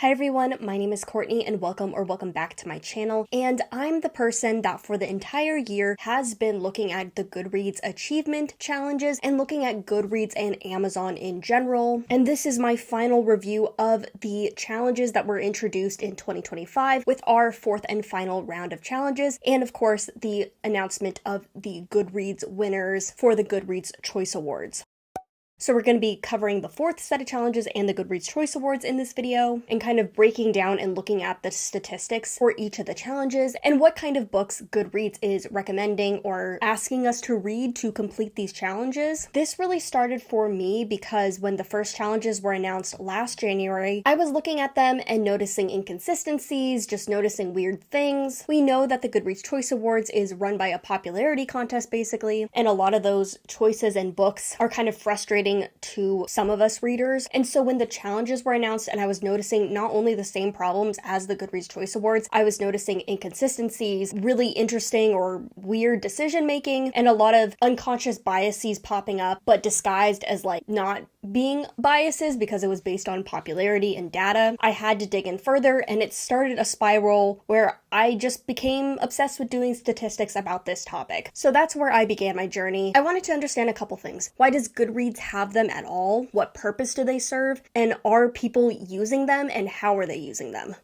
Hi everyone, my name is Courtney and welcome back to my channel. And I'm the person that for the entire year has been looking at the Goodreads achievement challenges and looking at Goodreads and Amazon in general. And this is my final review of the challenges that were introduced in 2025 with our fourth and final round of challenges. And of course, the announcement of the Goodreads winners for the Goodreads Choice Awards. So we're going to be covering the fourth set of challenges and the Goodreads Choice Awards in this video and kind of breaking down and looking at the statistics for each of the challenges and what kind of books Goodreads is recommending or asking us to read to complete these challenges. This really started for me because when the first challenges were announced last January, I was looking at them and noticing inconsistencies, just noticing weird things. We know that the Goodreads Choice Awards is run by a popularity contest basically, and a lot of those choices and books are kind of frustrating to some of us readers. And so when the challenges were announced and I was noticing not only the same problems as the Goodreads Choice Awards, I was noticing inconsistencies, really interesting or weird decision making, and a lot of unconscious biases popping up, but disguised as like not being biases because it was based on popularity and data. I had to dig in further and it started a spiral where I just became obsessed with doing statistics about this topic. So that's where I began my journey. I wanted to understand a couple things. Why does Goodreads have them at all? What purpose do they serve? And are people using them and how are they using them?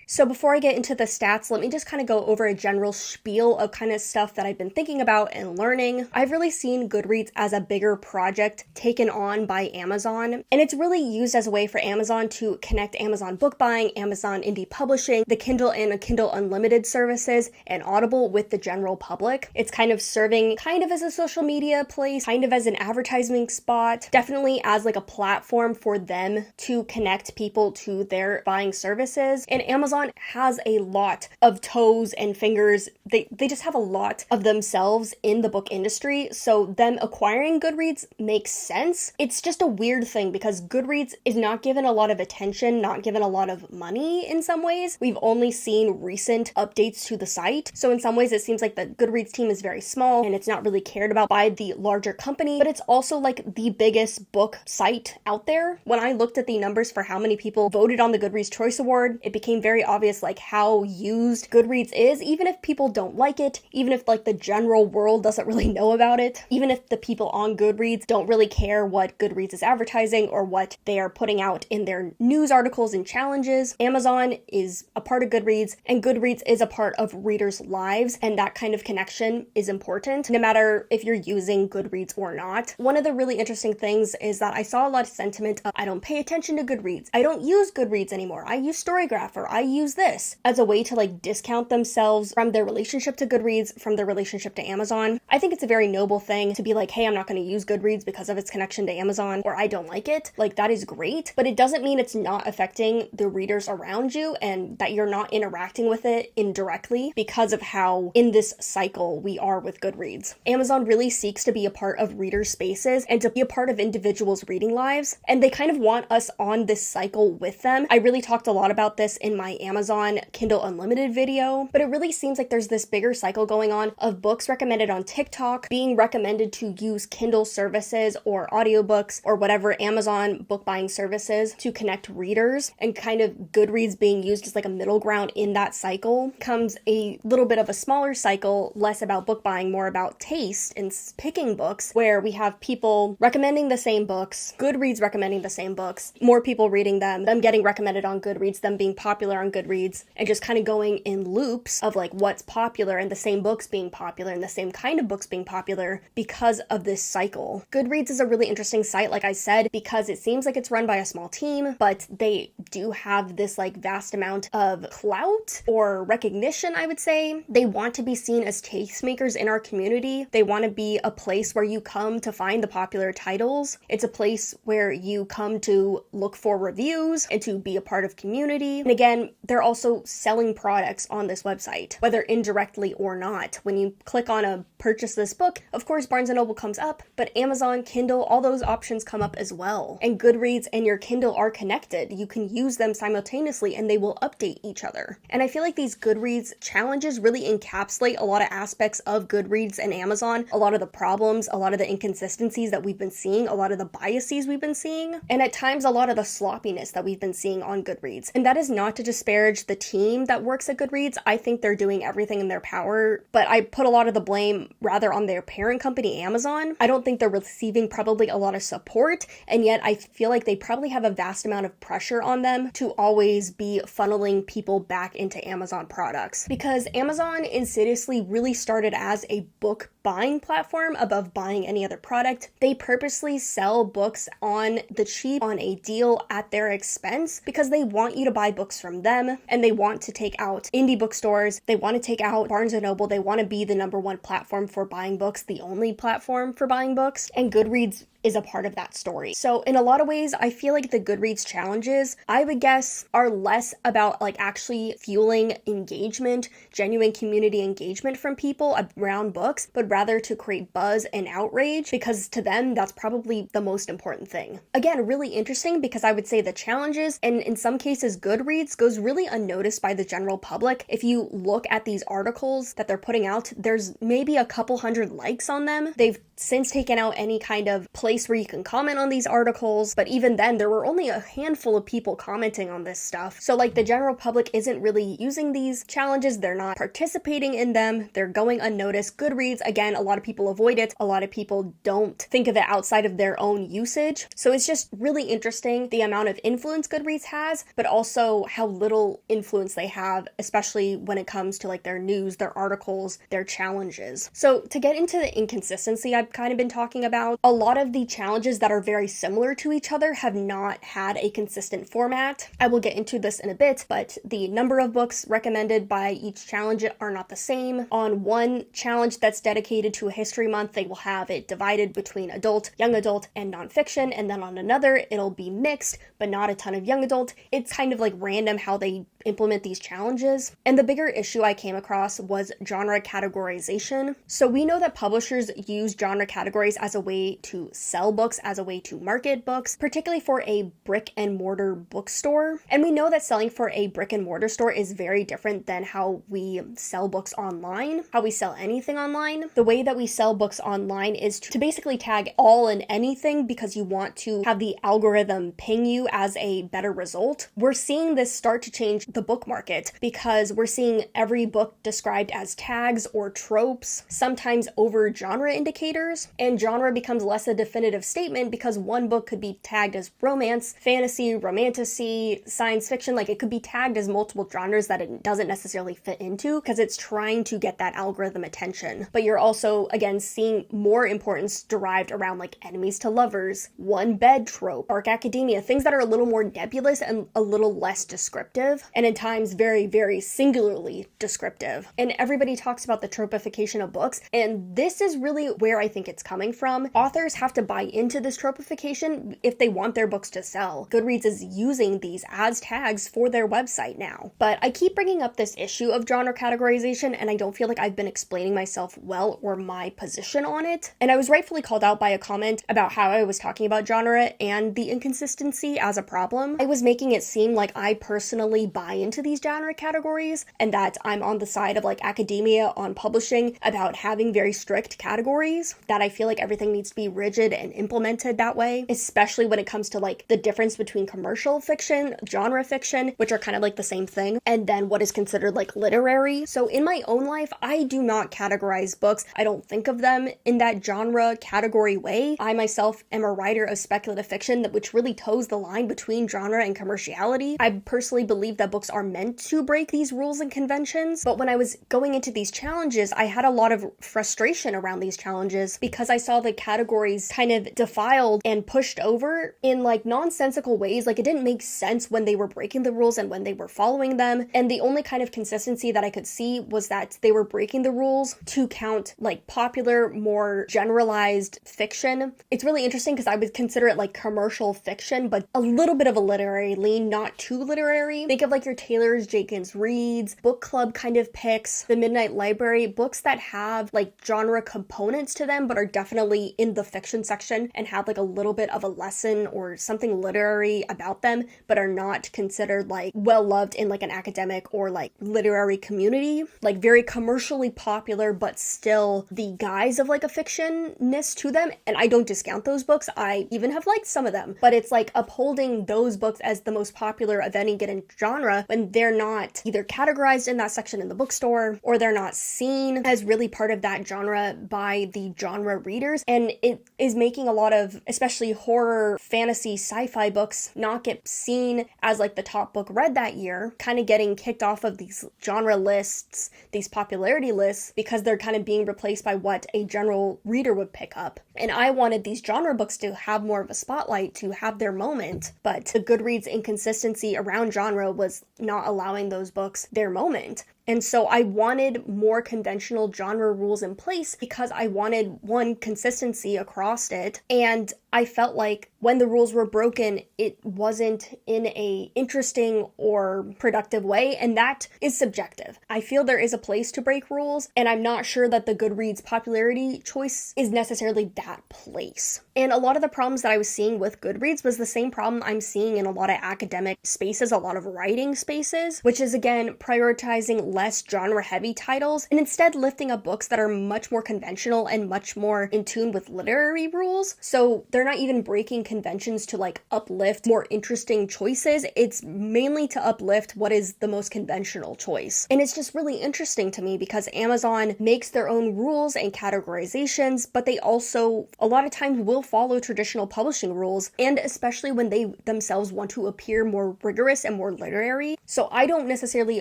So before I get into the stats, let me just kind of go over a general spiel of kind of stuff that I've been thinking about and learning. I've really seen Goodreads as a bigger project taken on by Amazon, and it's really used as a way for Amazon to connect Amazon book buying, Amazon indie publishing, the Kindle and Kindle Unlimited services, and Audible with the general public. It's kind of serving kind of as a social media place, kind of as an advertising spot, definitely as like a platform for them to connect people to their buying services. And Amazon has a lot of toes and fingers. They just have a lot of themselves in the book industry, so them acquiring Goodreads makes sense. It's just a weird thing because Goodreads is not given a lot of attention, not given a lot of money in some ways. We've only seen recent updates to the site, so in some ways it seems like the Goodreads team is very small and it's not really cared about by the larger company, but it's also like the biggest book site out there. When I looked at the numbers for how many people voted on the Goodreads Choice Award, it became very obvious like how used Goodreads is, even if people don't like it, even if like the general world doesn't really know about it, even if the people on Goodreads don't really care what Goodreads is advertising or what they are putting out in their news articles and challenges. Amazon is a part of Goodreads and Goodreads is a part of readers' lives, and that kind of connection is important no matter if you're using Goodreads or not. One of the really interesting things is that I saw a lot of sentiment of I don't pay attention to Goodreads, I don't use Goodreads anymore, I use Storygrapher, I use this, as a way to like discount themselves from their relationship to Goodreads, from their relationship to Amazon. I think it's a very noble thing to be like, hey, I'm not going to use Goodreads because of its connection to Amazon, or I don't like it. Like, that is great, but it doesn't mean it's not affecting the readers around you and that you're not interacting with it indirectly because of how in this cycle we are with Goodreads. Amazon really seeks to be a part of reader spaces and to be a part of individuals' reading lives, and they kind of want us on this cycle with them. I really talked a lot about this in my Amazon Kindle Unlimited video, but it really seems like there's this bigger cycle going on of books recommended on TikTok being recommended to use Kindle services or audiobooks or whatever Amazon book buying services to connect readers, and kind of Goodreads being used as like a middle ground in that cycle. Comes a little bit of a smaller cycle, less about book buying, more about taste and picking books, where we have people recommending the same books, Goodreads recommending the same books, more people reading them getting recommended on Goodreads, them being popular on Goodreads, and just kind of going in loops of like what's popular and the same books being popular and the same kind of books being popular because of this cycle. Goodreads is a really interesting site, like I said, because it seems like it's run by a small team, but they do have this like vast amount of clout or recognition, I would say. They want to be seen as tastemakers in our community. They want to be a place where you come to find the popular titles. It's a place where you come to look for reviews and to be a part of community. And again, they're also selling products on this website, whether indirectly or not. When you click on a purchase this book, of course Barnes & Noble comes up, but Amazon, Kindle, all those options come up as well. And Goodreads and your Kindle are connected. You can use them simultaneously and they will update each other. And I feel like these Goodreads challenges really encapsulate a lot of aspects of Goodreads and Amazon, a lot of the problems, a lot of the inconsistencies that we've been seeing, a lot of the biases we've been seeing, and at times a lot of the sloppiness that we've been seeing on Goodreads. And that is not to disparage the team that works at Goodreads. I think they're doing everything in their power, but I put a lot of the blame rather on their parent company, Amazon. I don't think they're receiving probably a lot of support, and yet I feel like they probably have a vast amount of pressure on them to always be funneling people back into Amazon products. Because Amazon insidiously really started as a book buying platform above buying any other product. They purposely sell books on the cheap, on a deal at their expense, because they want you to buy books from them, and they want to take out indie bookstores, they want to take out Barnes & Noble, they want to be the number one platform for buying books, the only platform for buying books, and Goodreads is a part of that story. So in a lot of ways, I feel like the Goodreads challenges, I would guess, are less about like actually fueling engagement, genuine community engagement from people around books, but rather to create buzz and outrage, because to them, that's probably the most important thing. Again, really interesting, because I would say the challenges, and in some cases Goodreads, goes really unnoticed by the general public. If you look at these articles that they're putting out, there's maybe a couple hundred likes on them. They've since taken out any kind of place where you can comment on these articles, but even then there were only a handful of people commenting on this stuff. So like the general public isn't really using these challenges, they're not participating in them, they're going unnoticed. Goodreads, again, a lot of people avoid it, a lot of people don't think of it outside of their own usage. So it's just really interesting the amount of influence Goodreads has, but also how little influence they have, especially when it comes to like their news, their articles, their challenges. So to get into the inconsistency I've kind of been talking about, a lot of the challenges that are very similar to each other have not had a consistent format. I will get into this in a bit, but the number of books recommended by each challenge are not the same. On one challenge that's dedicated to a history month, they will have it divided between adult, young adult, and nonfiction, and then on another, it'll be mixed, but not a ton of young adult. It's kind of like random how they implement these challenges. And the bigger issue I came across was genre categorization. So we know that publishers use genre categories as a way to sell books, as a way to market books, particularly for a brick and mortar bookstore. And we know that selling for a brick and mortar store is very different than how we sell books online, how we sell anything online. The way that we sell books online is to basically tag all and anything because you want to have the algorithm ping you as a better result. We're seeing this start to change the book market because we're seeing every book described as tags or tropes, sometimes over genre indicators, and genre becomes less a definitive statement because one book could be tagged as romance, fantasy, romantasy, science fiction. Like it could be tagged as multiple genres that it doesn't necessarily fit into because it's trying to get that algorithm attention. But you're also, again, seeing more importance derived around like enemies to lovers, one bed trope, dark academia, things that are a little more nebulous and a little less descriptive, and in times very, very singularly descriptive. And everybody talks about the tropification of books, and this is really where I think it's coming from. Authors have to buy into this tropification if they want their books to sell. Goodreads is using these as tags for their website now. But I keep bringing up this issue of genre categorization, and I don't feel like I've been explaining myself well or my position on it. And I was rightfully called out by a comment about how I was talking about genre and the inconsistency as a problem. I was making it seem like I personally buy into these genre categories and that I'm on the side of like academia on publishing about having very strict categories, that I feel like everything needs to be rigid and implemented that way, especially when it comes to like the difference between commercial fiction, genre fiction, which are kind of like the same thing, and then what is considered like literary. So in my own life, I do not categorize books. I don't think of them in that genre category way. I myself am a writer of speculative fiction which really toes the line between genre and commerciality. I personally believe that books are meant to break these rules and conventions, but when I was going into these challenges, I had a lot of frustration around these challenges because I saw the categories kind of defiled and pushed over in like nonsensical ways. Like it didn't make sense when they were breaking the rules and when they were following them. And the only kind of consistency that I could see was that they were breaking the rules to count like popular, more generalized fiction. It's really interesting because I would consider it like commercial fiction, but a little bit of a literary lean, not too literary. Think of like your Author Taylor's Jenkins Reads, book club kind of picks, the Midnight Library, books that have like genre components to them but are definitely in the fiction section and have like a little bit of a lesson or something literary about them, but are not considered like well loved in like an academic or like literary community, like very commercially popular but still the guise of like a fictionness to them. And I don't discount those books, I even have liked some of them, but it's like upholding those books as the most popular of any given genre when they're not either categorized in that section in the bookstore or they're not seen as really part of that genre by the genre readers. And it is making a lot of especially horror, fantasy, sci-fi books not get seen as like the top book read that year, kind of getting kicked off of these genre lists, these popularity lists, because they're kind of being replaced by what a general reader would pick up. And I wanted these genre books to have more of a spotlight, to have their moment, but the Goodreads inconsistency around genre was not allowing those books their moment. And so I wanted more conventional genre rules in place because I wanted one consistency across it. And I felt like when the rules were broken, it wasn't in a interesting or productive way. And that is subjective. I feel there is a place to break rules, and I'm not sure that the Goodreads popularity choice is necessarily that place. And a lot of the problems that I was seeing with Goodreads was the same problem I'm seeing in a lot of academic spaces, a lot of writing spaces, which is again prioritizing less genre-heavy titles and instead lifting up books that are much more conventional and much more in tune with literary rules. So they're not even breaking conventions to like uplift more interesting choices. It's mainly to uplift what is the most conventional choice. And it's just really interesting to me because Amazon makes their own rules and categorizations, but they also a lot of times will follow traditional publishing rules, and especially when they themselves want to appear more rigorous and more literary. So I don't necessarily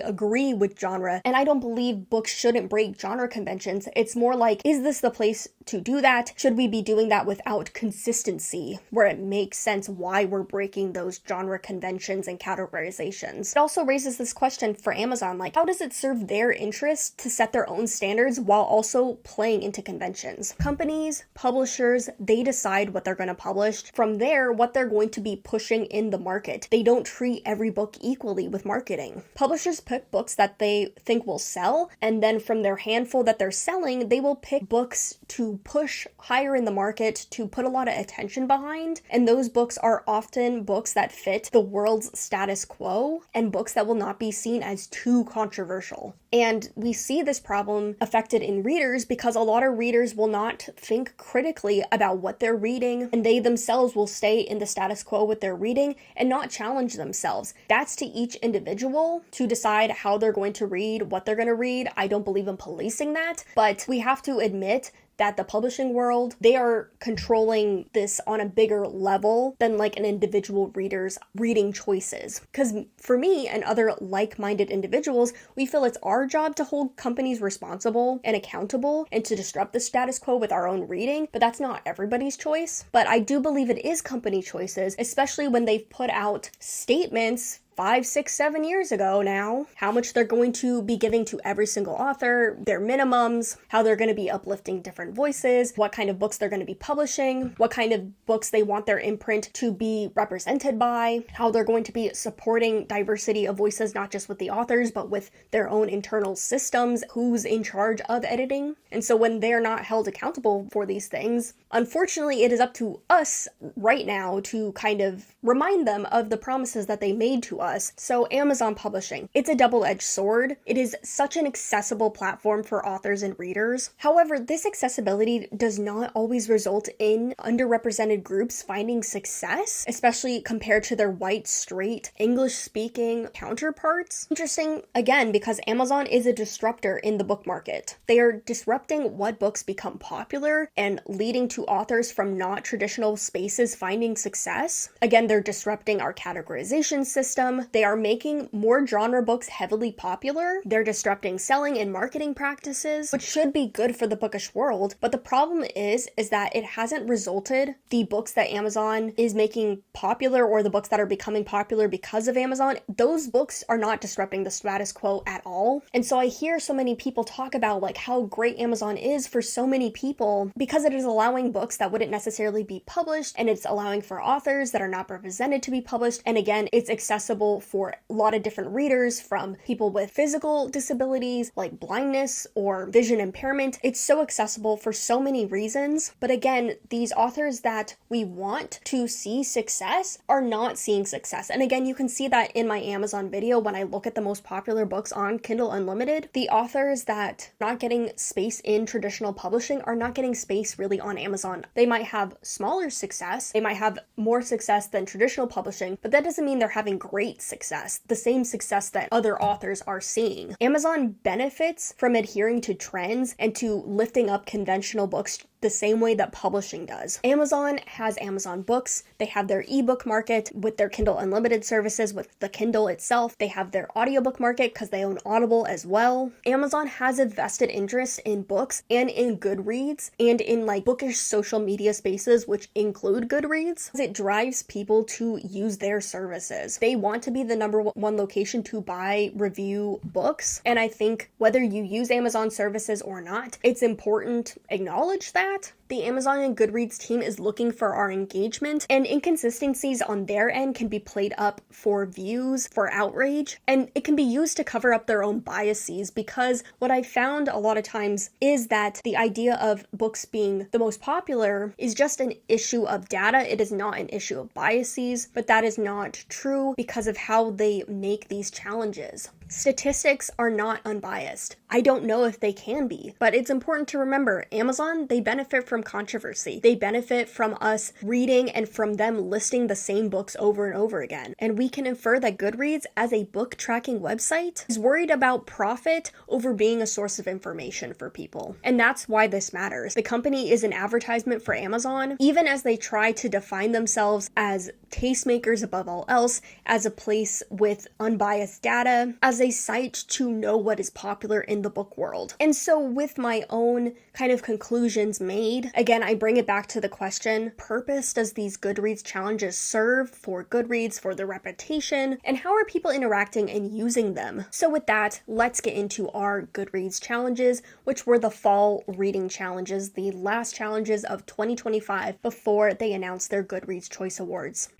agree with genre, and I don't believe books shouldn't break genre conventions. It's more like, is this the place to do that? Should we be doing that without consistency, where it makes sense why we're breaking those genre conventions and categorizations? It also raises this question for Amazon, like, how does it serve their interest to set their own standards while also playing into conventions? Companies, publishers, they decide what they're going to publish. From there, what they're going to be pushing in the market. They don't treat every book equally with marketing. Publishers pick books that they think will sell, and then from their handful that they're selling, they will pick books to push higher in the market, to put a lot of attention behind. And those books are often books that fit the world's status quo and books that will not be seen as too controversial. And we see this problem affected in readers because a lot of readers will not think critically about what they're reading, and they themselves will stay in the status quo with their reading and not challenge themselves. That's to each individual to decide how they're going to read, what they're going to read. I don't believe in policing that, but we have to admit that the publishing world, they are controlling this on a bigger level than like an individual reader's reading choices. Because for me and other like-minded individuals, we feel it's our job to hold companies responsible and accountable and to disrupt the status quo with our own reading, but that's not everybody's choice. But I do believe it is company choices, especially when they've put out statements 5, 6, 7 years ago now, how much they're going to be giving to every single author, their minimums, how they're going to be uplifting different voices, what kind of books they're going to be publishing, what kind of books they want their imprint to be represented by, how they're going to be supporting diversity of voices, not just with the authors, but with their own internal systems, who's in charge of editing. And so when they're not held accountable for these things, unfortunately, it is up to us right now to kind of remind them of the promises that they made to us. So Amazon Publishing, it's a double-edged sword. It is such an accessible platform for authors and readers. However, this accessibility does not always result in underrepresented groups finding success, especially compared to their white, straight, English-speaking counterparts. Interesting, again, because Amazon is a disruptor in the book market. They are disrupting what books become popular and leading to authors from not traditional spaces finding success. Again, they're disrupting our categorization system. They are making more genre books heavily popular. They're disrupting selling and marketing practices, which should be good for the bookish world. But the problem is that it hasn't resulted the books that Amazon is making popular or the books that are becoming popular because of Amazon. Those books are not disrupting the status quo at all. And so I hear so many people talk about like how great Amazon is for so many people because it is allowing books that wouldn't necessarily be published, and it's allowing for authors that are not represented to be published. And again, it's accessible accessible for a lot of different readers, from people with physical disabilities like blindness or vision impairment. It's so accessible for so many reasons. But again, these authors that we want to see success are not seeing success. And again, you can see that in my Amazon video when I look at the most popular books on Kindle Unlimited. The authors that are not getting space in traditional publishing are not getting space really on Amazon. They might have smaller success, they might have more success than traditional publishing, but that doesn't mean they're having great success, the same success that other authors are seeing. Amazon benefits from adhering to trends and to lifting up conventional books the same way that publishing does. Amazon has Amazon Books. They have their ebook market with their Kindle Unlimited services, with the Kindle itself. They have their audiobook market because they own Audible as well. Amazon has a vested interest in books and in Goodreads and in like bookish social media spaces, which include Goodreads. It drives people to use their services. They want to be the number one location to buy, review books. And I think whether you use Amazon services or not, it's important to acknowledge that. The Amazon and Goodreads team is looking for our engagement, and inconsistencies on their end can be played up for views, for outrage, and it can be used to cover up their own biases, because what I found a lot of times is that the idea of books being the most popular is just an issue of data. It is not an issue of biases, but that is not true because of how they make these challenges. Statistics are not unbiased. I don't know if they can be, but it's important to remember Amazon, they benefit from controversy. They benefit from us reading and from them listing the same books over and over again. And we can infer that Goodreads, as a book tracking website, is worried about profit over being a source of information for people. And that's why this matters. The company is an advertisement for Amazon, even as they try to define themselves as tastemakers above all else, as a place with unbiased data, as a site to know what is popular in the book world. And so with my own kind of conclusions made, again, I bring it back to the question, purpose does these Goodreads challenges serve for Goodreads, for their reputation, and how are people interacting and using them? So with that, let's get into our Goodreads challenges, which were the fall reading challenges, the last challenges of 2025 before they announced their Goodreads Choice Awards.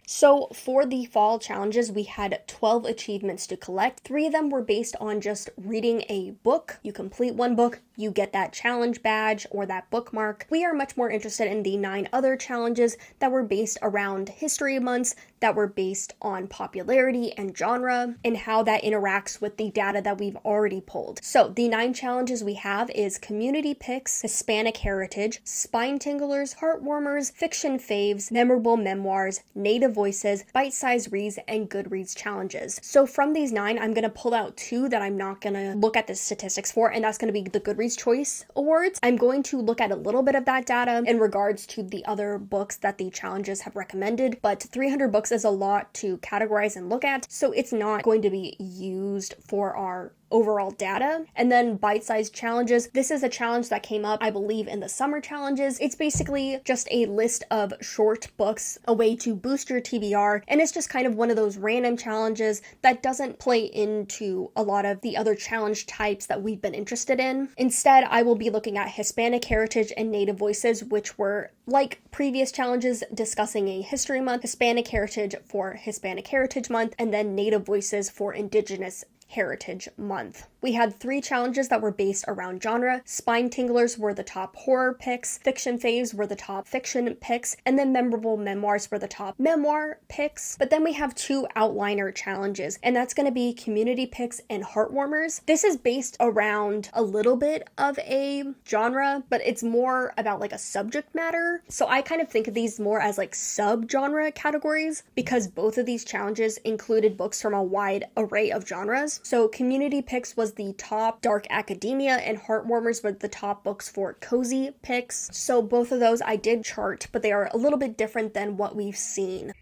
So for the fall challenges, we had 12 achievements to collect. 3 of them were based on just reading a book. You complete one book, you get that challenge badge or that bookmark. We are much more interested in the 9 other challenges that were based around history months, that were based on popularity and genre, and how that interacts with the data that we've already pulled. So the 9 challenges we have is community picks, Hispanic heritage, spine tinglers, heartwarmers, fiction faves, memorable memoirs, native voices, bite-sized reads, and Goodreads challenges. So from these 9, I'm going to pull out 2 that I'm not going to look at the statistics for, and that's going to be the Goodreads Choice Awards. I'm going to look at a little bit of that data in regards to the other books that the challenges have recommended, but 300 books is a lot to categorize and look at, so it's not going to be used for our overall data. And then bite-sized challenges. This is a challenge that came up, I believe, in the summer challenges. It's basically just a list of short books, a way to boost your TBR, and it's just kind of one of those random challenges that doesn't play into a lot of the other challenge types that we've been interested in. Instead, I will be looking at Hispanic heritage and native voices, which were like previous challenges discussing a history month, Hispanic heritage for Hispanic Heritage Month, and then native voices for Indigenous Heritage Month. We had 3 challenges that were based around genre. Spine tinglers were the top horror picks, fiction faves were the top fiction picks, and then memorable memoirs were the top memoir picks. But then we have 2 outliner challenges, and that's going to be community picks and heartwarmers. This is based around a little bit of a genre, but it's more about like a subject matter. So I kind of think of these more as like sub-genre categories, because both of these challenges included books from a wide array of genres. So community picks was the top dark academia, and heartwarmers were the top books for cozy picks. So both of those I did chart, but they are a little bit different than what we've seen.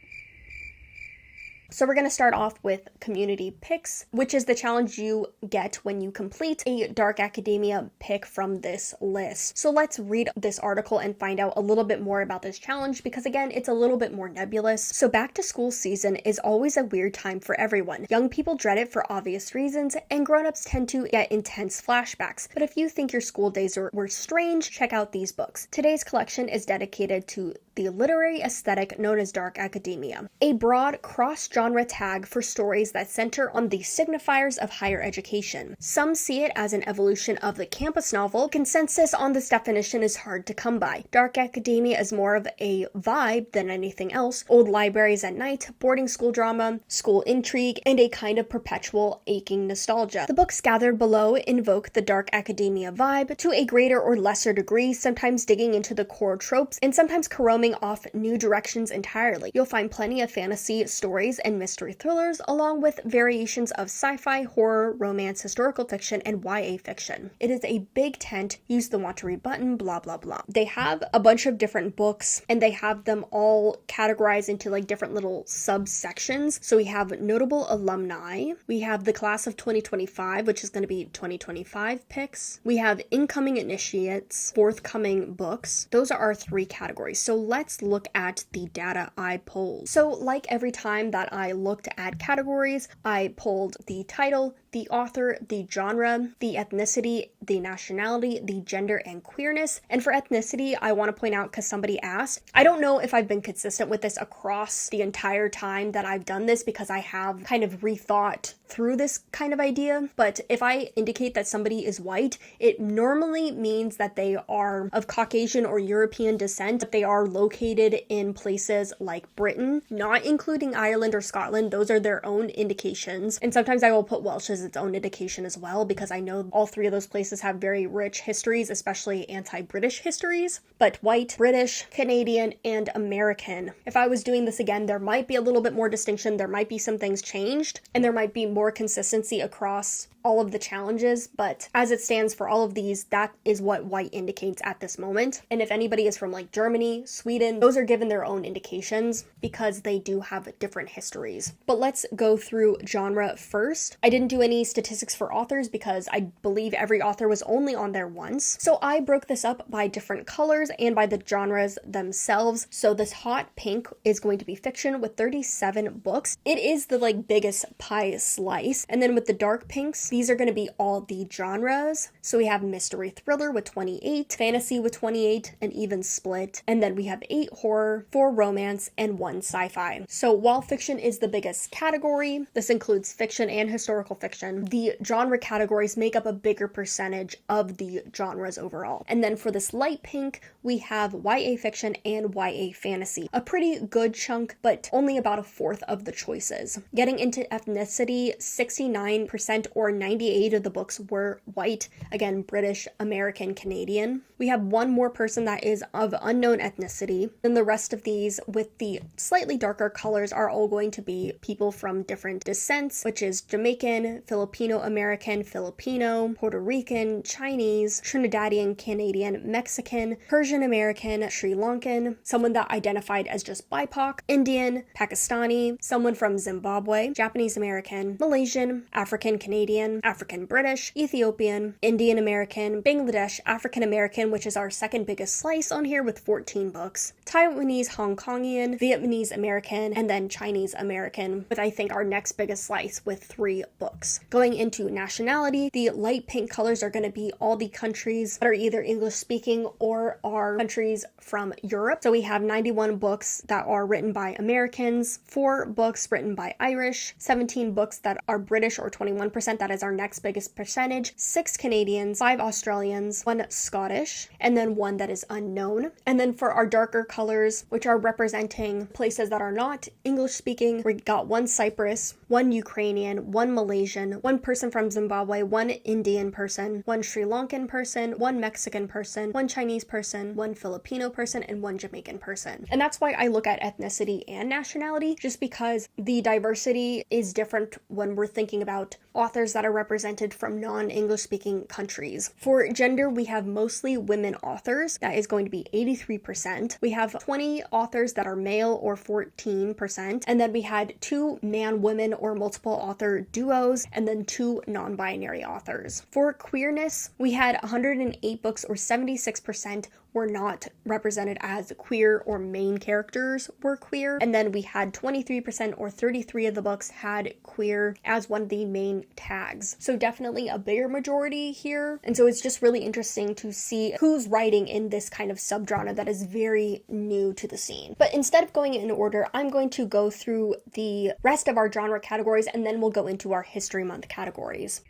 So we're going to start off with community picks, which is the challenge you get when you complete a dark academia pick from this list. So let's read this article and find out a little bit more about this challenge, because again, it's a little bit more nebulous. So back to school season is always a weird time for everyone. Young people dread it for obvious reasons, and grown-ups tend to get intense flashbacks. But if you think your school days were strange, check out these books. Today's collection is dedicated to the literary aesthetic known as dark academia, a broad cross-genre tag for stories that center on the signifiers of higher education. Some see it as an evolution of the campus novel. Consensus on this definition is hard to come by. Dark academia is more of a vibe than anything else. Old libraries at night, boarding school drama, school intrigue, and a kind of perpetual aching nostalgia. The books gathered below invoke the dark academia vibe to a greater or lesser degree, sometimes digging into the core tropes and sometimes roaming off new directions entirely. You'll find plenty of fantasy stories and mystery thrillers, along with variations of sci-fi, horror, romance, historical fiction, and YA fiction. It is a big tent. Use the want to read button, blah blah blah. They have a bunch of different books and they have them all categorized into like different little subsections. So we have notable alumni, we have the class of 2025, which is going to be 2025 picks, we have incoming initiates, forthcoming books. Those are our three categories. So let's look at the data I pulled. So like every time that I looked at categories, I pulled the title, the author, the genre, the ethnicity, the nationality, the gender, and queerness. And for ethnicity, I want to point out, because somebody asked, I don't know if I've been consistent with this across the entire time that I've done this, because I have kind of rethought through this kind of idea. But if I indicate that somebody is white, it normally means that they are of Caucasian or European descent, but they are located in places like Britain, not including Ireland or Scotland. Those are their own indications. And sometimes I will put Welsh as its own indication as well, because I know all three of those places have very rich histories, especially anti-British histories. But white, British, Canadian, and American. If I was doing this again, there might be a little bit more distinction, there might be some things changed, and there might be more consistency across all of the challenges, but as it stands for all of these, that is what white indicates at this moment. And if anybody is from like Germany, Sweden, those are given their own indications because they do have different histories. But let's go through genre first. I didn't do any statistics for authors because I believe every author was only on there once. So I broke this up by different colors and by the genres themselves. So this hot pink is going to be fiction with 37 books. It is the like biggest pie slice. And then with the dark pinks, these are going to be all the genres. So we have mystery thriller with 28, fantasy with 28, an even split. And then we have 8 horror, 4 romance, and 1 sci-fi. So while fiction is the biggest category, this includes fiction and historical fiction, the genre categories make up a bigger percentage of the genres overall. And then for this light pink, we have YA fiction and YA fantasy. A pretty good chunk, but only about a fourth of the choices. Getting into ethnicity, 69% or 98 of the books were white. Again, British, American, Canadian. We have one more person that is of unknown ethnicity. Then the rest of these with the slightly darker colors are all going to be people from different descents, which is Jamaican, Filipino American, Filipino, Puerto Rican, Chinese, Trinidadian, Canadian, Mexican, Persian American, Sri Lankan, someone that identified as just BIPOC, Indian, Pakistani, someone from Zimbabwe, Japanese American, Malaysian, African Canadian, African British, Ethiopian, Indian American, Bangladesh, African American, which is our second biggest slice on here with 14 books, Taiwanese Hong Kongian, Vietnamese American, and then Chinese American, with I think our next biggest slice with 3 books. Going into nationality, the light pink colors are going to be all the countries that are either English speaking or are countries from Europe. So we have 91 books that are written by Americans, 4 books written by Irish, 17 books that are British or 21%, that is our next biggest percentage, 6 Canadians, 5 Australians, 1 Scottish, and then 1 that is unknown. And then for our darker colors, which are representing places that are not English speaking, we got 1 Cyprus, 1 Ukrainian, 1 Malaysian, 1 person from Zimbabwe, 1 Indian person, 1 Sri Lankan person, 1 Mexican person, 1 Chinese person, 1 Filipino person, and 1 Jamaican person. And that's why I look at ethnicity and nationality, just because the diversity is different when we're thinking about authors that are represented from non-English speaking countries. For gender, we have mostly women authors. That is going to be 83%. We have 20 authors that are male, or 14%. And then we had 2 man-women or multiple author duos, and then 2 non-binary authors. For queerness, we had 108 books, or 76%, were not represented as queer or main characters were queer. And then we had 23% or 33 of the books had queer as one of the main tags. So definitely a bigger majority here. And so it's just really interesting to see who's writing in this kind of subgenre that is very new to the scene. But instead of going in order, I'm going to go through the rest of our genre categories and then we'll go into our History Month categories.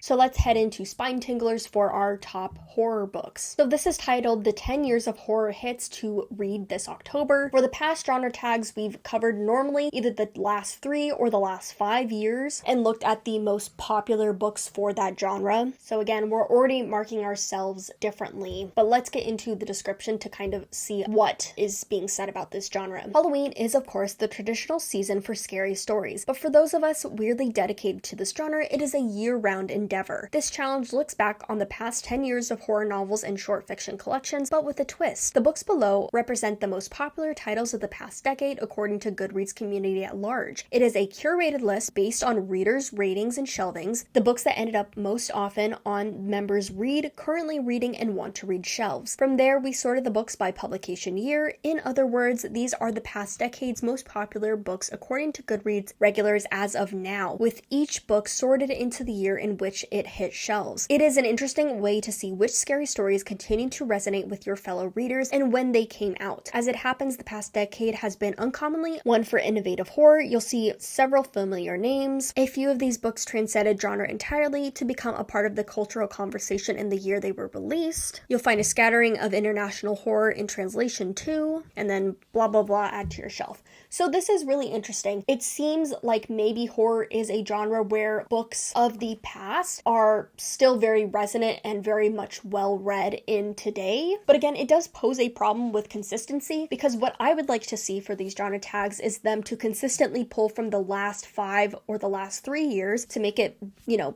So let's head into Spine Tinglers for our top horror books. So this is titled The 10 Years of Horror Hits to Read This October. For the past genre tags, we've covered normally either the last 3 or the last 5 years and looked at the most popular books for that genre. So again, we're already marking ourselves differently, but let's get into the description to kind of see what is being said about this genre. Halloween is, of course, the traditional season for scary stories, but for those of us weirdly dedicated to this genre, it is a year-round endeavor. This challenge looks back on the past 10 years of horror novels and short fiction collections, but with a twist. The books below represent the most popular titles of the past decade according to Goodreads community at large. It is a curated list based on readers' ratings and shelvings, the books that ended up most often on members' read, currently reading, and want to read shelves. From there, we sorted the books by publication year. In other words, these are the past decade's most popular books according to Goodreads regulars as of now, with each book sorted into the year in which it hit shelves. It is an interesting way to see which scary stories continue to resonate with your fellow readers and when they came out. As it happens, the past decade has been uncommonly one for innovative horror. You'll see several familiar names. A few of these books transcended genre entirely to become a part of the cultural conversation in the year they were released. You'll find a scattering of international horror in translation too, and then blah blah blah add to your shelf. So this is really interesting. It seems like maybe horror is a genre where books of the past are still very resonant and very much well read in today. But again, it does pose a problem with consistency, because what I would like to see for these genre tags is them to consistently pull from the last 5 or the last 3 years to make it,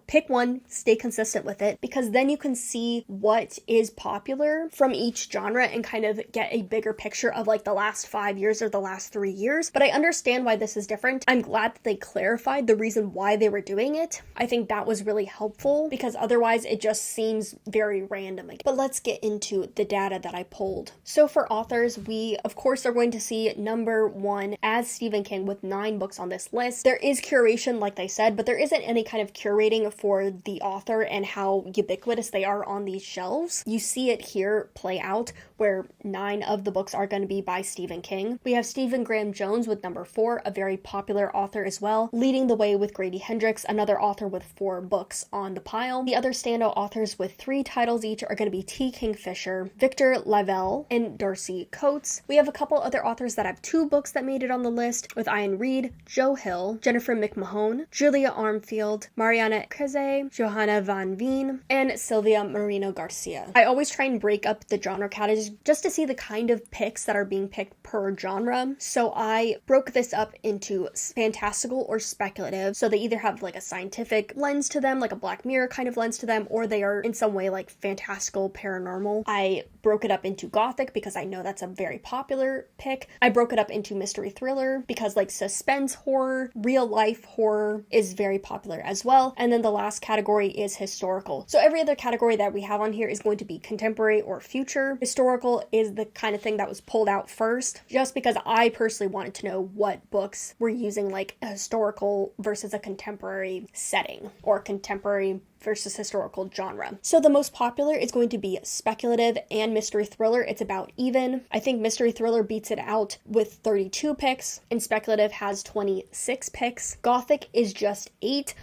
pick one, stay consistent with it, because then you can see what is popular from each genre and kind of get a bigger picture of like the last 5 years or the last 3 years. But I understand why this is different. I'm glad that they clarified the reason why they were doing it. I think that was really helpful, because otherwise it just seems very random. But let's get into the data that I pulled. So for authors, we of course are going to see number 1 as Stephen King with 9 books on this list. There is curation, like I said, but there isn't any kind of curating for the author and how ubiquitous they are on these shelves. You see it here play out, where 9 of the books are going to be by Stephen King. We have Stephen Graham Jones with number 4, a very popular author as well, leading the way with Grady Hendrix, another author with 4 books on the pile. The other standout authors with 3 titles each are going to be T. Kingfisher, Victor Lavelle, and Darcy Coates. We have a couple other authors that have 2 books that made it on the list, with Ian Reid, Joe Hill, Jennifer McMahon, Julia Armfield, Mariana Kreze, Johanna Van Veen, and Sylvia Marino Garcia. I always try and break up the genre categories just to see the kind of picks that are being picked per genre. So I broke this up into fantastical or speculative. So they either have like a scientific lens to them, like a Black Mirror kind of lens to them, or they are in some way like fantastical, paranormal. I broke it up into gothic because I know that's a very popular pick. I broke it up into mystery thriller because like suspense horror, real life horror is very popular as well. And then the last category is historical. So every other category that we have on here is going to be contemporary or future. Historical is the kind of thing that was pulled out first, just because I personally wanted to know what books were using like a historical versus a contemporary setting, or contemporary versus historical genre. So the most popular is going to be speculative and mystery thriller. It's about even. I think mystery thriller beats it out with 32 picks, and speculative has 26 picks. Gothic is just 8.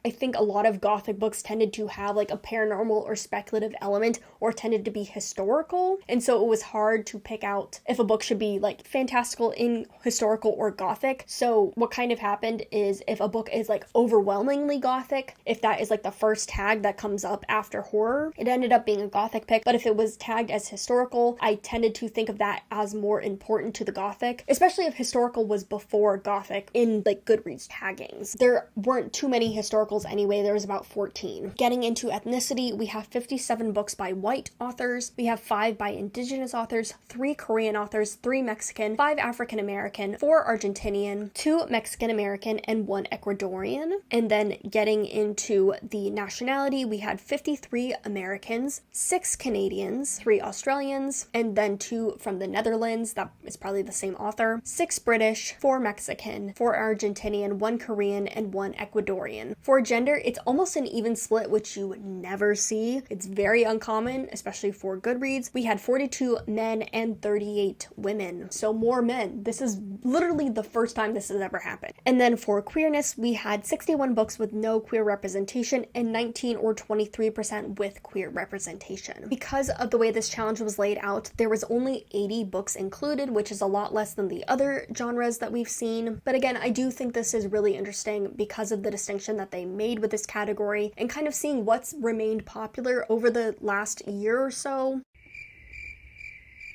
I think a lot of gothic books tended to have like a paranormal or speculative element, or tended to be historical, and so it was hard to pick out if a book should be like fantastical in historical or gothic. So what kind of happened is, if a book is like overwhelmingly gothic, if that is like the first tag that comes up after horror, it ended up being a gothic pick. But if it was tagged as historical, I tended to think of that as more important to the gothic, especially if historical was before gothic in like Goodreads taggings. There weren't too many historical anyway, there was about 14. Getting into ethnicity, we have 57 books by white authors, we have 5 by indigenous authors, 3 Korean authors, 3 Mexican, 5 African American, 4 Argentinian, 2 Mexican American, and 1 Ecuadorian. And then getting into the the nationality, we had 53 Americans, 6 Canadians, 3 Australians, and then 2 from the Netherlands, that is probably the same author, 6 British, 4 Mexican, 4 Argentinian, 1 Korean, and 1 Ecuadorian. For gender, it's almost an even split, which you never see. It's very uncommon, especially for Goodreads. We had 42 men and 38 women, so more men. This is literally the first time this has ever happened. And then for queerness, we had 61 books with no queer representation and 19 or 23% with queer representation. Because of the way this challenge was laid out, there was only 80 books included, which is a lot less than the other genres that we've seen. But again, I do think this is really interesting because of the distinction that they made with this category and kind of seeing what's remained popular over the last year or so.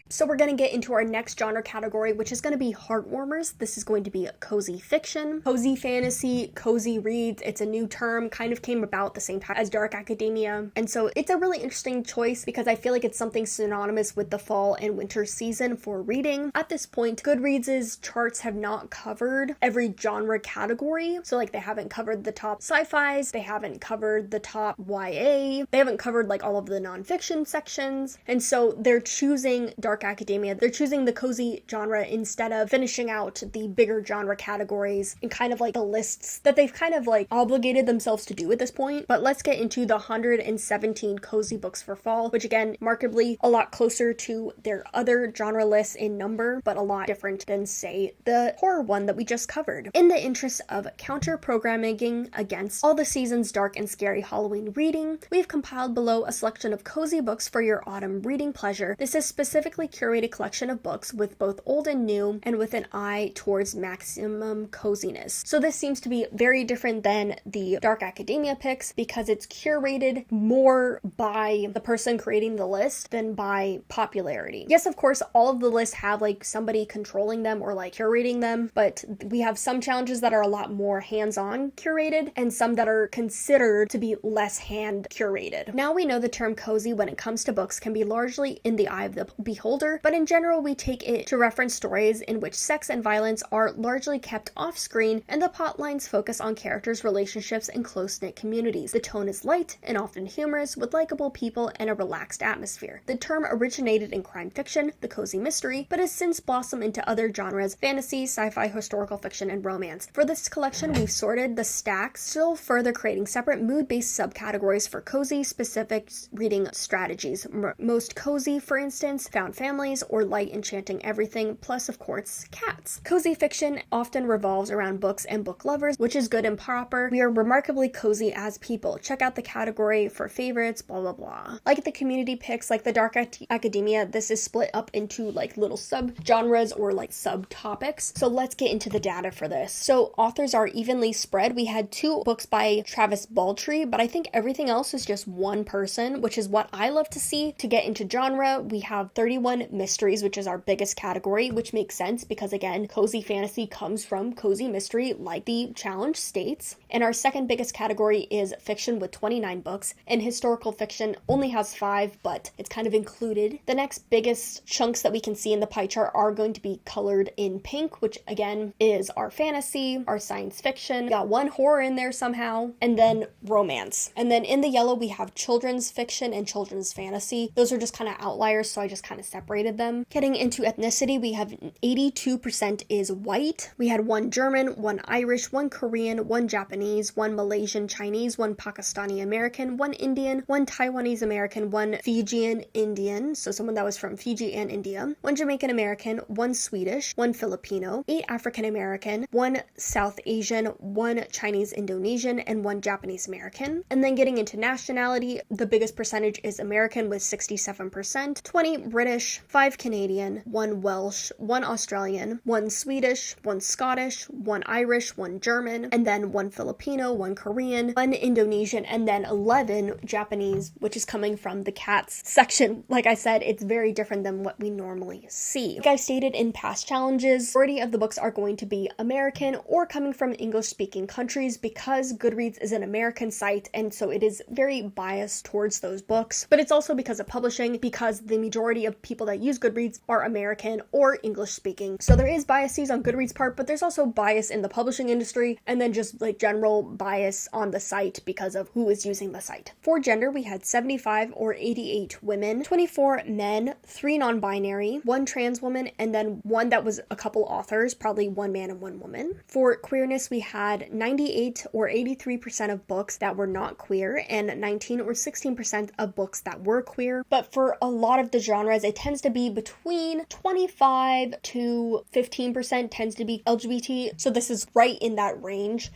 So we're going to get into our next genre category, which is going to be heartwarmers. This is going to be cozy fiction, cozy fantasy, cozy reads. It's a new term, kind of came about the same time as dark academia. And so it's a really interesting choice because I feel like it's something synonymous with the fall and winter season for reading. At this point, Goodreads' charts have not covered every genre category. So like they haven't covered the top sci-fis, they haven't covered the top YA, they haven't covered like all of the nonfiction sections. And so they're choosing dark academia. They're choosing the cozy genre instead of finishing out the bigger genre categories and kind of like the lists that they've kind of like obligated themselves to do at this point. But let's get into the 117 cozy books for fall, which again, markedly a lot closer to their other genre lists in number, but a lot different than say the horror one that we just covered. In the interest of counter-programming against all the season's dark and scary Halloween reading, we've compiled below a selection of cozy books for your autumn reading pleasure. This is specifically curated collection of books with both old and new and with an eye towards maximum coziness. So this seems to be very different than the dark academia picks because it's curated more by the person creating the list than by popularity. Yes, of course, all of the lists have like somebody controlling them or like curating them, but we have some challenges that are a lot more hands-on curated and some that are considered to be less hand curated. Now we know the term cozy when it comes to books can be largely in the eye of the beholder, but in general we take it to reference stories in which sex and violence are largely kept off screen and the plot lines focus on characters' relationships and close-knit communities. The tone is light and often humorous with likable people and a relaxed atmosphere. The term originated in crime fiction, the cozy mystery, but has since blossomed into other genres: fantasy, sci-fi, historical fiction, and romance. For this collection, we've sorted the stacks, still further creating separate mood-based subcategories for cozy specific reading strategies. Most cozy, for instance, found families, or light enchanting everything, plus of course cats. Cozy fiction often revolves around books and book lovers, which is good and proper. We are remarkably cozy as people. Check out the category for favorites, blah blah blah. Like the community picks, like the dark academia, this is split up into like little sub-genres or like subtopics. So let's get into the data for this. So authors are evenly spread. We had 2 books by Travis Baldree, but I think everything else is just one person, which is what I love to see. To get into genre, we have 31 mysteries, which is our biggest category, which makes sense because again, cozy fantasy comes from cozy mystery like the challenge states. And our second biggest category is fiction with 29 books, and historical fiction only has 5, but it's kind of included. The next biggest chunks that we can see in the pie chart are going to be colored in pink, which again is our fantasy, our science fiction, we got 1 horror in there somehow, and then romance. And then in the yellow we have children's fiction and children's fantasy. Those are just kind of outliers, so I just kind of separated them. Getting into ethnicity, we have 82% is white. We had 1 German, 1 Irish, 1 Korean, 1 Japanese, 1 Malaysian Chinese, 1 Pakistani American, 1 Indian, 1 Taiwanese American, 1 Fijian Indian, so someone that was from Fiji and India, 1 Jamaican American, 1 Swedish, 1 Filipino, 8 African American, 1 South Asian, 1 Chinese Indonesian, and 1 Japanese American. And then getting into nationality, the biggest percentage is American with 67%, 20 British, 5 Canadian, 1 Welsh, 1 Australian, 1 Swedish, 1 Scottish, 1 Irish, 1 German, and then 1 Filipino, 1 Korean, 1 Indonesian, and then 11 Japanese, which is coming from the cats section. Like I said, it's very different than what we normally see. Like I stated in past challenges, majority of the books are going to be American or coming from English-speaking countries because Goodreads is an American site, and so it is very biased towards those books. But it's also because of publishing, because the majority of people people that use Goodreads are American or English speaking. So there is biases on Goodreads' part, but there's also bias in the publishing industry, and then just like general bias on the site because of who is using the site. For gender, we had 75 or 88 women, 24 men, 3 non-binary, 1 trans woman, and then 1 that was a couple authors, probably 1 man and 1 woman. For queerness, we had 98 or 83% of books that were not queer and 19 or 16% of books that were queer. But for a lot of the genres, it tends to be between 25 to 15% tends to be LGBT. So this is right in that range.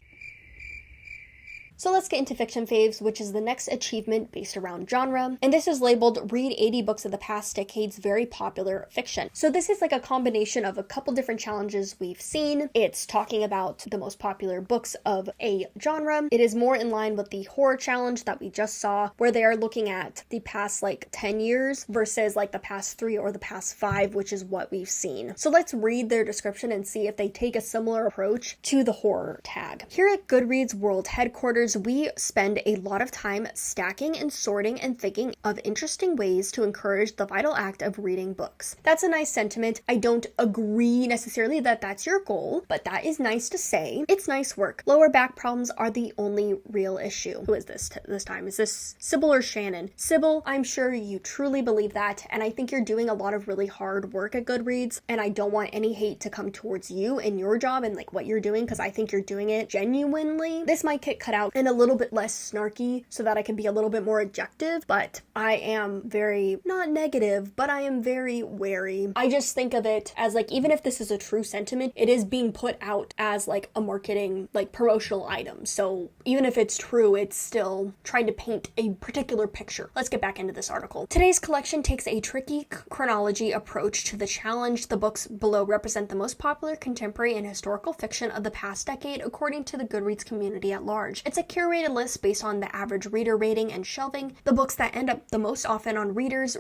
So let's get into fiction faves, which is the next achievement based around genre. And this is labeled read 80 books of the past decade's very popular fiction. So this is like a combination of a couple different challenges we've seen. It's talking about the most popular books of a genre. It is more in line with the horror challenge that we just saw, where they are looking at the past like 10 years versus like the past 3 or the past 5, which is what we've seen. So let's read their description and see if they take a similar approach to the horror tag. Here at Goodreads World Headquarters, we spend a lot of time stacking and sorting and thinking of interesting ways to encourage the vital act of reading books. That's a nice sentiment. I don't agree necessarily that that's your goal, but that is nice to say. It's nice work. Lower back problems are the only real issue. Who is this this time? Is this Sybil or Shannon? Sybil, I'm sure you truly believe that, and I think you're doing a lot of really hard work at Goodreads, and I don't want any hate to come towards you and your job and like what you're doing, because I think you're doing it genuinely. This might get cut out and a little bit less snarky so that I can be a little bit more objective, but I am very, not negative, but I am very wary. I just think of it as like, even if this is a true sentiment, it is being put out as like a marketing, like promotional item. So even if it's true, it's still trying to paint a particular picture. Let's get back into this article. Today's collection takes a tricky chronology approach to the challenge. The books below represent the most popular contemporary and historical fiction of the past decade, according to the Goodreads community at large. It's a curated list based on the average reader rating and shelving. The books that end up the most often on readers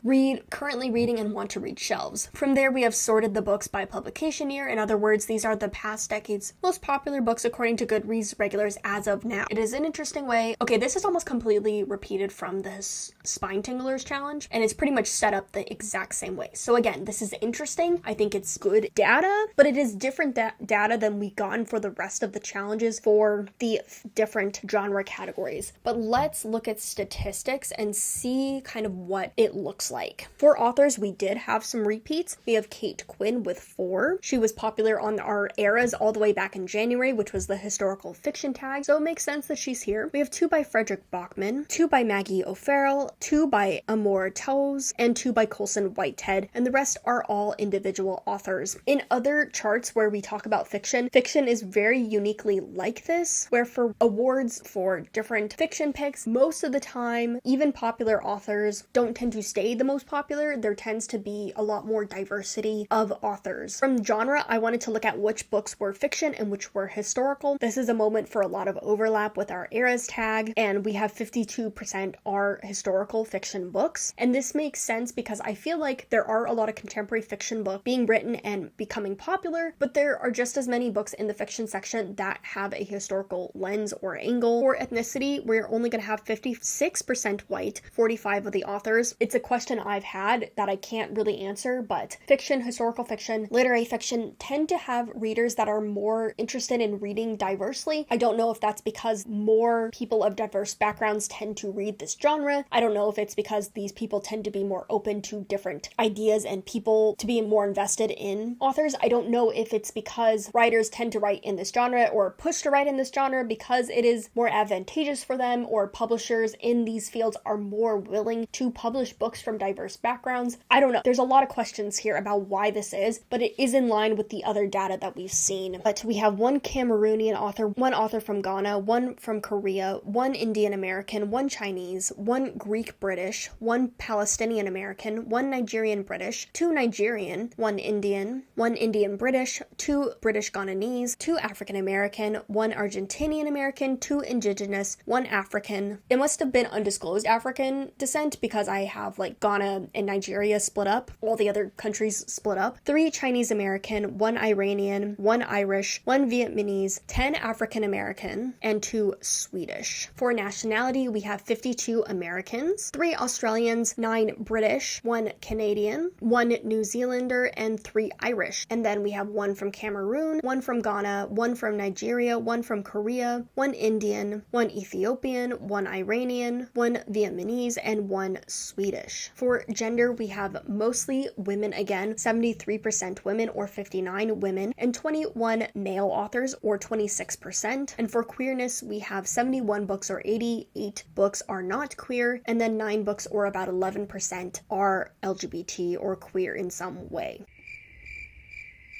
currently reading and want to read shelves. From there, we have sorted the books by publication year. In other words, these are the past decade's most popular books according to Goodreads regulars as of now. It is an interesting way. Okay, this is almost completely repeated from the Spine Tinglers challenge, and it's pretty much set up the exact same way. So again, this is interesting. I think it's good data, but it is different data than we gotten for the rest of the challenges for the different genre categories. But let's look at statistics and see kind of what it looks like. For authors, we did have some repeats. We have Kate Quinn with 4. She was popular on our eras all the way back in January, which was the historical fiction tag, so it makes sense that she's here. We have 2 by Frederick Bachman, 2 by Maggie O'Farrell, 2 by Amor Towles, and 2 by Colson Whitehead, and the rest are all individual authors. In other charts where we talk about fiction is very uniquely like this, where for awards for different fiction picks, most of the time, even popular authors don't tend to stay the most popular. There tends to be a lot more diversity of authors. From genre, I wanted to look at which books were fiction and which were historical. This is a moment for a lot of overlap with our eras tag, and we have 52% are historical fiction books. And this makes sense because I feel like there are a lot of contemporary fiction books being written and becoming popular, but there are just as many books in the fiction section that have a historical lens or angle. For ethnicity, we're only going to have 56% white, 45 of the authors. It's a question I've had that I can't really answer, but fiction, historical fiction, literary fiction tend to have readers that are more interested in reading diversely. I don't know if that's because more people of diverse backgrounds tend to read this genre. I don't know if it's because these people tend to be more open to different ideas and people to be more invested in authors. I don't know if it's because writers tend to write in this genre or push to write in this genre because it is more advantageous for them, or publishers in these fields are more willing to publish books from diverse backgrounds. I don't know. There's a lot of questions here about why this is, but it is in line with the other data that we've seen. But we have 1 Cameroonian author, 1 author from Ghana, 1 from Korea, 1 Indian American, 1 Chinese, 1 Greek British, 1 Palestinian American, 1 Nigerian British, 2 Nigerian, 1 Indian, 1 Indian British, 2 British Ghanese, 2 African American, 1 Argentinian American, 2 indigenous, 1 African. It must have been undisclosed African descent because I have like Ghana and Nigeria split up, all the other countries split up. 3 Chinese American, 1 Iranian, 1 Irish, 1 Vietnamese, 10 African American, and 2 Swedish. For nationality, we have 52 Americans, 3 Australians, 9 British, 1 Canadian, 1 New Zealander, and 3 Irish. And then we have 1 from Cameroon, 1 from Ghana, 1 from Nigeria, 1 from Korea, 1 Indian, 1 Ethiopian, 1 Iranian, 1 Vietnamese, and 1 Swedish. For gender, we have mostly women again, 73% women or 59 women, and 21 male authors or 26%. And for queerness, we have 71 books or 88 books are not queer, and then 9 books or about 11% are LGBT or queer in some way.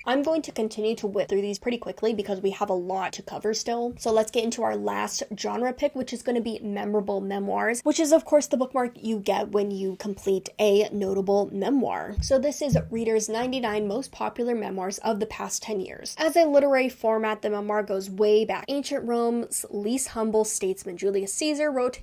I'm going to continue to whip through these pretty quickly because we have a lot to cover still. So let's get into our last genre pick, which is going to be memorable memoirs, which is of course the bookmark you get when you complete a notable memoir. So this is Reader's 99 most popular memoirs of the past 10 years. As a literary format, the memoir goes way back. Ancient Rome's least humble statesman Julius Caesar wrote,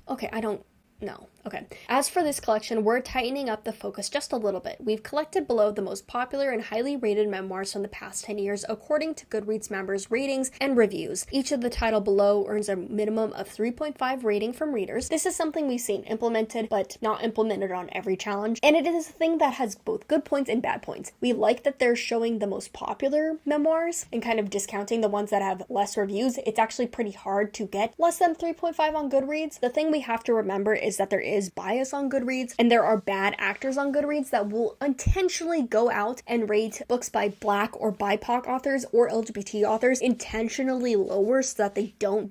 Okay. As for this collection, we're tightening up the focus just a little bit. We've collected below the most popular and highly rated memoirs from the past 10 years according to Goodreads members' ratings and reviews. Each of the title below earns a minimum of 3.5 rating from readers. This is something we've seen implemented, but not implemented on every challenge, and it is a thing that has both good points and bad points. We like that they're showing the most popular memoirs and kind of discounting the ones that have less reviews. It's actually pretty hard to get less than 3.5 on Goodreads. The thing we have to remember is that there is bias on Goodreads, and there are bad actors on Goodreads that will intentionally go out and rate books by Black or BIPOC authors or LGBT authors intentionally lower so that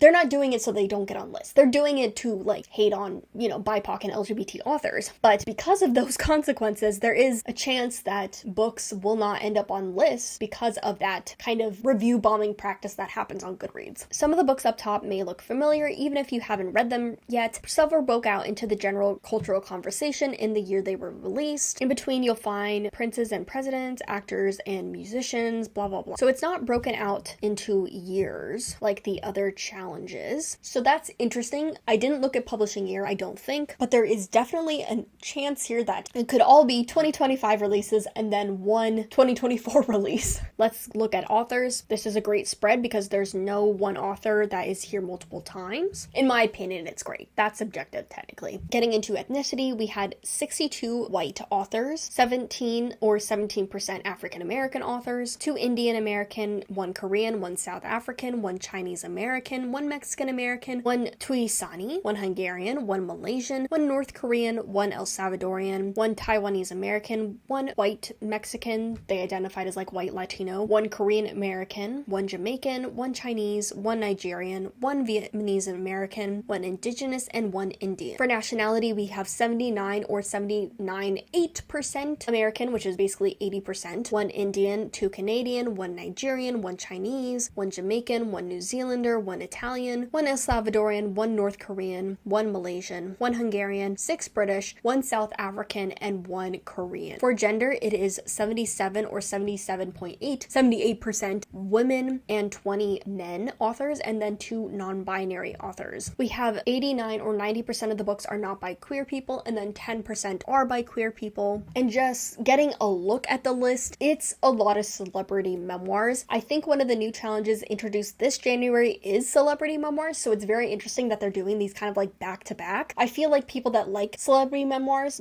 they're not doing it so they don't get on lists. They're doing it to like hate on, BIPOC and LGBT authors. But because of those consequences, there is a chance that books will not end up on lists because of that kind of review bombing practice that happens on Goodreads. Some of the books up top may look familiar even if you haven't read them yet. Several broke out into the general cultural conversation in the year they were released. In between, you'll find princes and presidents, actors and musicians, blah, blah, blah. So it's not broken out into years like the other challenges. So that's interesting. I didn't look at publishing year, I don't think, but there is definitely a chance here that it could all be 2025 releases and then one 2024 release. Let's look at authors. This is a great spread because there's no one author that is here multiple times. In my opinion, it's great. That's subjective technically. Getting into ethnicity, we had 62 white authors, 17% African American authors, 2 Indian American, 1 Korean, 1 South African, 1 Chinese American, 1 Mexican American, 1 Tuisani, 1 Hungarian, 1 Malaysian, 1 North Korean, 1 El Salvadorian, 1 Taiwanese American, 1 white Mexican, they identified as like white Latino, 1 Korean American, 1 Jamaican, 1 Chinese, 1 Nigerian, 1 Vietnamese American, 1 indigenous, and 1 Indian. For nationality, we have 79 or 79.8% American, which is basically 80%, 1 Indian, 2 Canadian, 1 Nigerian, 1 Chinese, 1 Jamaican, 1 New Zealander, 1 Italian, 1 El Salvadorian, 1 North Korean, 1 Malaysian, 1 Hungarian, 6 British, 1 South African, and 1 Korean. For gender, it is 77 or 78% women and 20 men authors, and then 2 non-binary authors. We have 89 or 90% of the books are not by queer people, and then 10% are by queer people. And just getting a look at the list, it's a lot of celebrity memoirs. I think one of the new challenges introduced this January is celebrity memoirs, so it's very interesting that they're doing these kind of like back to back. I feel like people that like celebrity memoirs,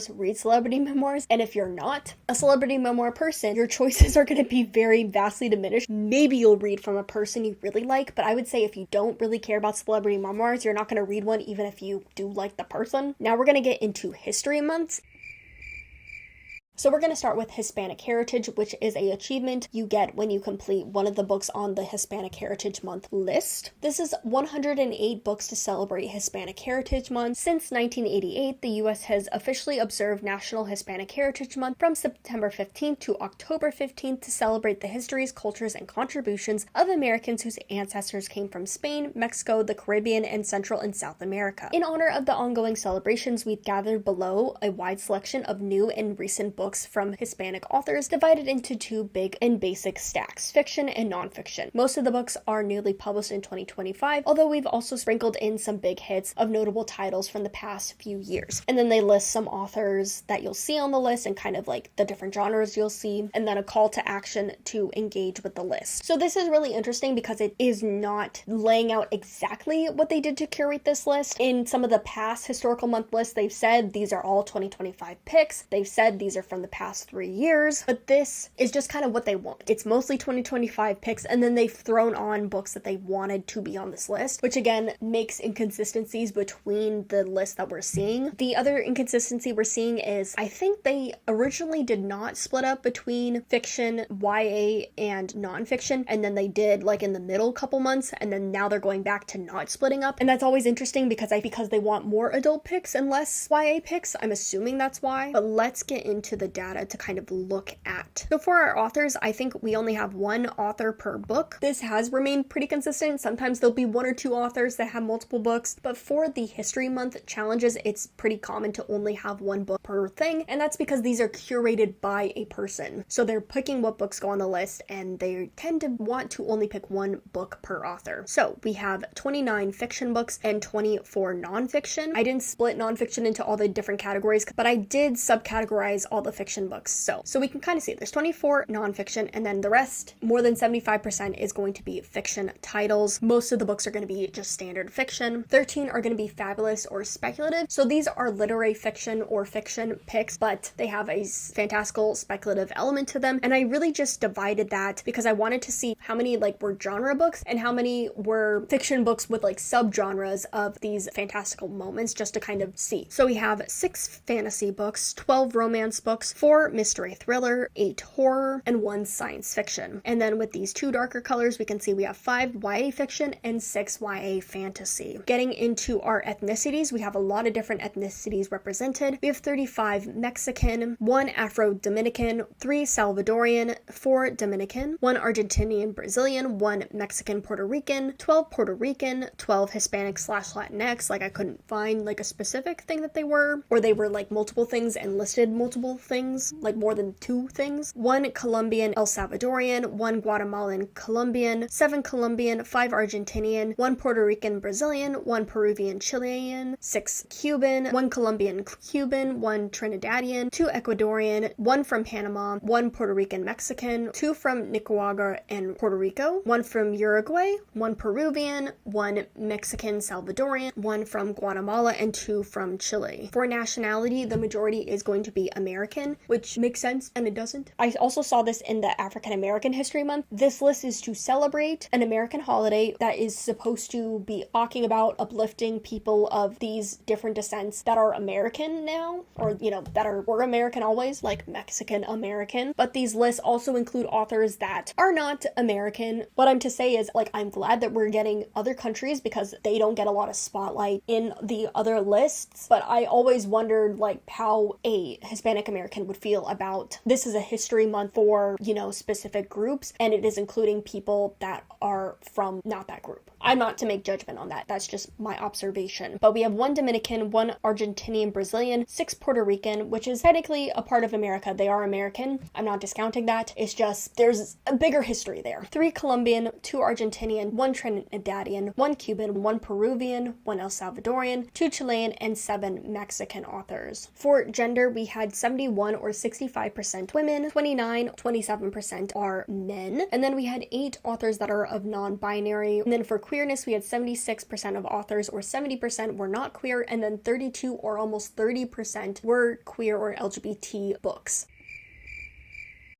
read celebrity memoirs, and if you're not a celebrity memoir person, your choices are going to be very vastly diminished. Maybe you'll read from a person you really like, but I would say if you don't really care about celebrity memoirs, you're not going to read one even if you do like the person. Now we're going to get into history months. So we're going to start with Hispanic Heritage, which is an achievement you get when you complete one of the books on the Hispanic Heritage Month list. This is 108 books to celebrate Hispanic Heritage Month. Since 1988, the U.S. has officially observed National Hispanic Heritage Month from September 15th to October 15th to celebrate the histories, cultures, and contributions of Americans whose ancestors came from Spain, Mexico, the Caribbean, and Central and South America. In honor of the ongoing celebrations, we've gathered below a wide selection of new and recent books books from Hispanic authors divided into two big and basic stacks, fiction and nonfiction. Most of the books are newly published in 2025, although we've also sprinkled in some big hits of notable titles from the past few years. And then they list some authors that you'll see on the list and kind of like the different genres you'll see, and then a call to action to engage with the list. So this is really interesting because it is not laying out exactly what they did to curate this list. In some of the past historical month lists, they've said these are all 2025 picks. They've said these are from the past 3 years, but this is just kind of what they want. It's mostly 2025 picks, and then they've thrown on books that they wanted to be on this list, which again makes inconsistencies between the list that we're seeing. The other inconsistency we're seeing is I think they originally did not split up between fiction, YA, and nonfiction, and then they did like in the middle couple months, and then now they're going back to not splitting up. And that's always interesting because they want more adult picks and less YA picks. I'm assuming that's why. But let's get into the data to kind of look at. So for our authors, I think we only have one author per book. This has remained pretty consistent. Sometimes there'll be one or two authors that have multiple books, but for the History Month challenges, it's pretty common to only have one book per thing, and that's because these are curated by a person. So they're picking what books go on the list, and they tend to want to only pick one book per author. So we have 29 fiction books and 24 nonfiction. I didn't split nonfiction into all the different categories, but I did subcategorize all the fiction books. So we can kind of see there's 24 nonfiction, and then the rest, more than 75%, is going to be fiction titles. Most of the books are going to be just standard fiction. 13 are going to be fabulous or speculative. So these are literary fiction or fiction picks, but they have a fantastical speculative element to them. And I really just divided that because I wanted to see how many were genre books and how many were fiction books with subgenres of these fantastical moments, just to kind of see. So we have 6 fantasy books, 12 romance books, 4 mystery thriller, 8 horror, and 1 science fiction. And then with these 2 darker colors, we can see we have 5 YA fiction and 6 YA fantasy. Getting into our ethnicities, we have a lot of different ethnicities represented. We have 35 Mexican, 1 Afro-Dominican, 3 Salvadorian, 4 Dominican, 1 Argentinian Brazilian, 1 Mexican Puerto Rican, 12 Puerto Rican, 12 Hispanic/Latinx. I couldn't find a specific thing that they were, or they were multiple things and listed multiple things, more than 2 things. 1 Colombian El Salvadorian, 1 Guatemalan Colombian, 7 Colombian, 5 Argentinian, 1 Puerto Rican Brazilian, 1 Peruvian Chilean, 6 Cuban, 1 Colombian Cuban, 1 Trinidadian, 2 Ecuadorian, 1 from Panama, 1 Puerto Rican Mexican, 2 from Nicaragua and Puerto Rico, 1 from Uruguay, 1 Peruvian, 1 Mexican Salvadorian, 1 from Guatemala, and 2 from Chile. For nationality, the majority is going to be American, which makes sense and it doesn't. I also saw this in the African American History Month. This list is to celebrate an American holiday that is supposed to be talking about uplifting people of these different descents that are American now, or were American always, like Mexican American. But these lists also include authors that are not American. What I'm to say is I'm glad that we're getting other countries because they don't get a lot of spotlight in the other lists. But I always wondered how a Hispanic American would feel about this is a history month for specific groups, and it is including people that are from not that group. I'm not to make judgment on that. That's just my observation. But we have 1 Dominican, 1 Argentinian Brazilian, 6 Puerto Rican, which is technically a part of America. They are American. I'm not discounting that. It's just there's a bigger history there. 3 Colombian, 2 Argentinian, 1 Trinidadian, 1 Cuban, 1 Peruvian, 1 El Salvadorian, 2 Chilean, and 7 Mexican authors. For gender, we had 71 or 65% women, 27% are men, and then we had 8 authors that are of non-binary. And then for queerness, we had 76% of authors, or 70% were not queer, and then 32 or almost 30% were queer or LGBT books.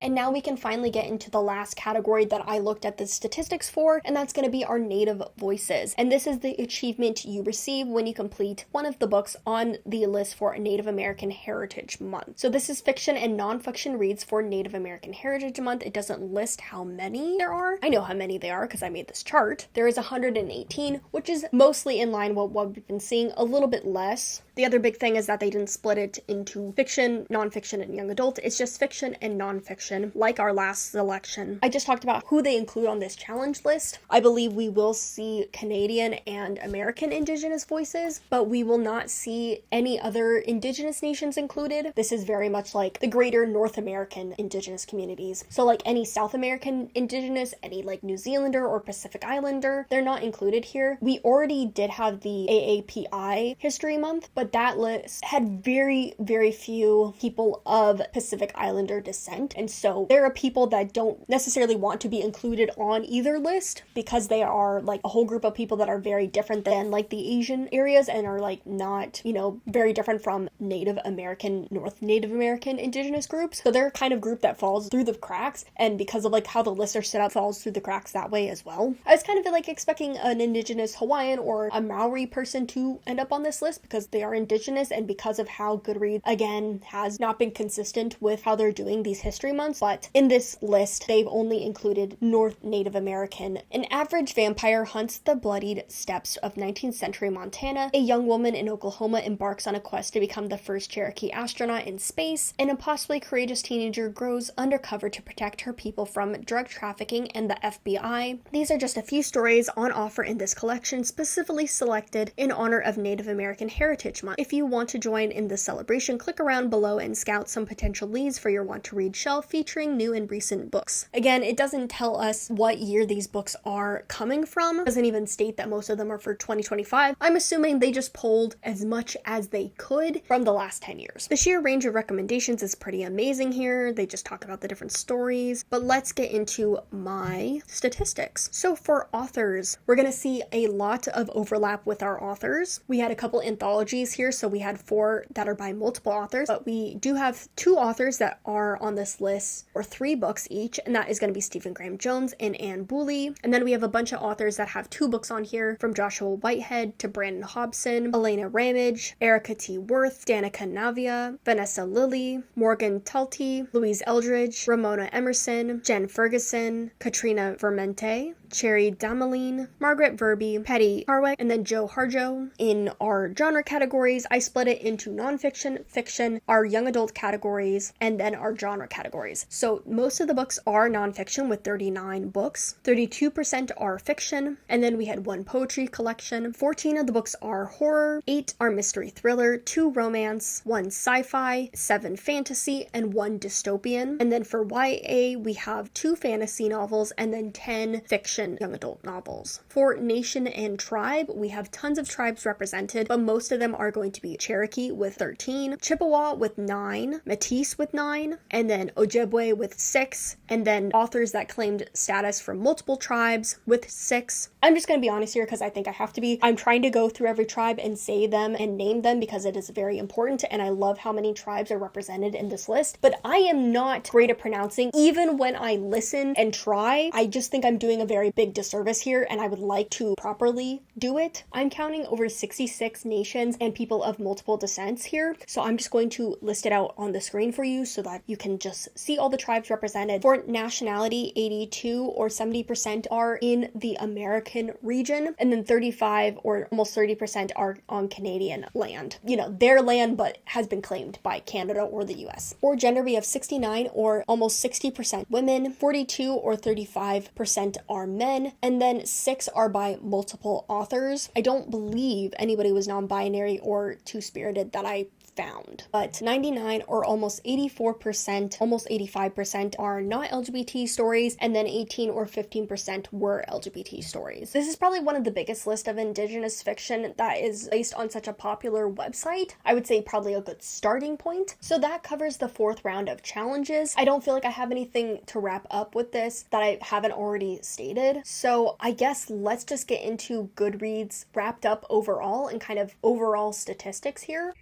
And now we can finally get into the last category that I looked at the statistics for, and that's going to be our native voices. And this is the achievement you receive when you complete one of the books on the list for Native American Heritage Month. So this is fiction and nonfiction reads for Native American Heritage Month. It doesn't list how many there are. I know how many they are because I made this chart. There is 118, which is mostly in line with what we've been seeing, a little bit less. The other big thing is that they didn't split it into fiction, nonfiction, and young adult. It's just fiction and nonfiction selection, like our last selection. I just talked about who they include on this challenge list. I believe we will see Canadian and American Indigenous voices, but we will not see any other Indigenous nations included. This is very much like the greater North American Indigenous communities. So like any South American Indigenous, any like New Zealander or Pacific Islander, they're not included here. We already did have the AAPI History Month, but that list had very, very few people of Pacific Islander descent. And so there are people that don't necessarily want to be included on either list because they are like a whole group of people that are very different than like the Asian areas and are like not, very different from Native American, North Native American Indigenous groups. So they're a kind of group that falls through the cracks, and because of like how the lists are set up, falls through the cracks that way as well. I was kind of like expecting an Indigenous Hawaiian or a Maori person to end up on this list because they are Indigenous and because of how Goodreads again has not been consistent with how they're doing these history months. But in this list, they've only included North Native American. An average vampire hunts the bloodied steppes of 19th century Montana. A young woman in Oklahoma embarks on a quest to become the first Cherokee astronaut in space. An impossibly courageous teenager grows undercover to protect her people from drug trafficking and the FBI. These are just a few stories on offer in this collection, specifically selected in honor of Native American Heritage Month. If you want to join in the celebration, click around below and scout some potential leads for your want to read shelf featuring new and recent books. Again, it doesn't tell us what year these books are coming from. It doesn't even state that most of them are for 2025. I'm assuming they just pulled as much as they could from the last 10 years. The sheer range of recommendations is pretty amazing here. They just talk about the different stories, but let's get into my statistics. So for authors, we're going to see a lot of overlap with our authors. We had a couple anthologies here, so we had 4 that are by multiple authors, but we do have 2 authors that are on this list, or 3 books each, and that is going to be Stephen Graham Jones and Anne Booley. And then we have a bunch of authors that have 2 books on here, from Joshua Whitehead to Brandon Hobson, Elena Ramage, Erica T. Worth, Danica Navia, Vanessa Lilly, Morgan Talty, Louise Eldridge, Ramona Emerson, Jen Ferguson, Katrina Vermente, Cherry Dameline, Margaret Verby, Patty Harwick, and then Joe Harjo. In our genre categories, I split it into nonfiction, fiction, our young adult categories, and then our genre categories. So most of the books are nonfiction with 39 books, 32% are fiction, and then we had 1 poetry collection, 14 of the books are horror, 8 are mystery thriller, 2 romance, 1 sci-fi, 7 fantasy, and 1 dystopian. And then for YA, we have 2 fantasy novels and then 10 fiction young adult novels. For nation and tribe, we have tons of tribes represented, but most of them are going to be Cherokee with 13, Chippewa with 9, Métis with 9, and then Ojibwe with 6, and then authors that claimed status from multiple tribes with 6. I'm just going to be honest here because I think I have to be. I'm trying to go through every tribe and say them and name them because it is very important, and I love how many tribes are represented in this list, but I am not great at pronouncing. Even when I listen and try, I just think I'm doing a very big disservice here, and I would like to properly do it. I'm counting over 66 nations and people of multiple descents here, so I'm just going to list it out on the screen for you so that you can just see all the tribes represented. For nationality, 82 or 70% are in the American region, and then 35 or almost 30% are on Canadian land. Their land, but has been claimed by Canada or the US. For gender, we have 69 or almost 60% women, 42 or 35% are men, and then 6 are by multiple authors. I don't believe anybody was non-binary or two-spirited that I found, but 99 or almost 84%, almost 85% are not LGBT stories, and then 18 or 15% were LGBT stories. This is probably one of the biggest list of Indigenous fiction that is based on such a popular website. I would say probably a good starting point. So that covers the 4th round of challenges. I don't feel like I have anything to wrap up with this that I haven't already stated. So I guess let's just get into Goodreads wrapped up overall and kind of overall statistics here.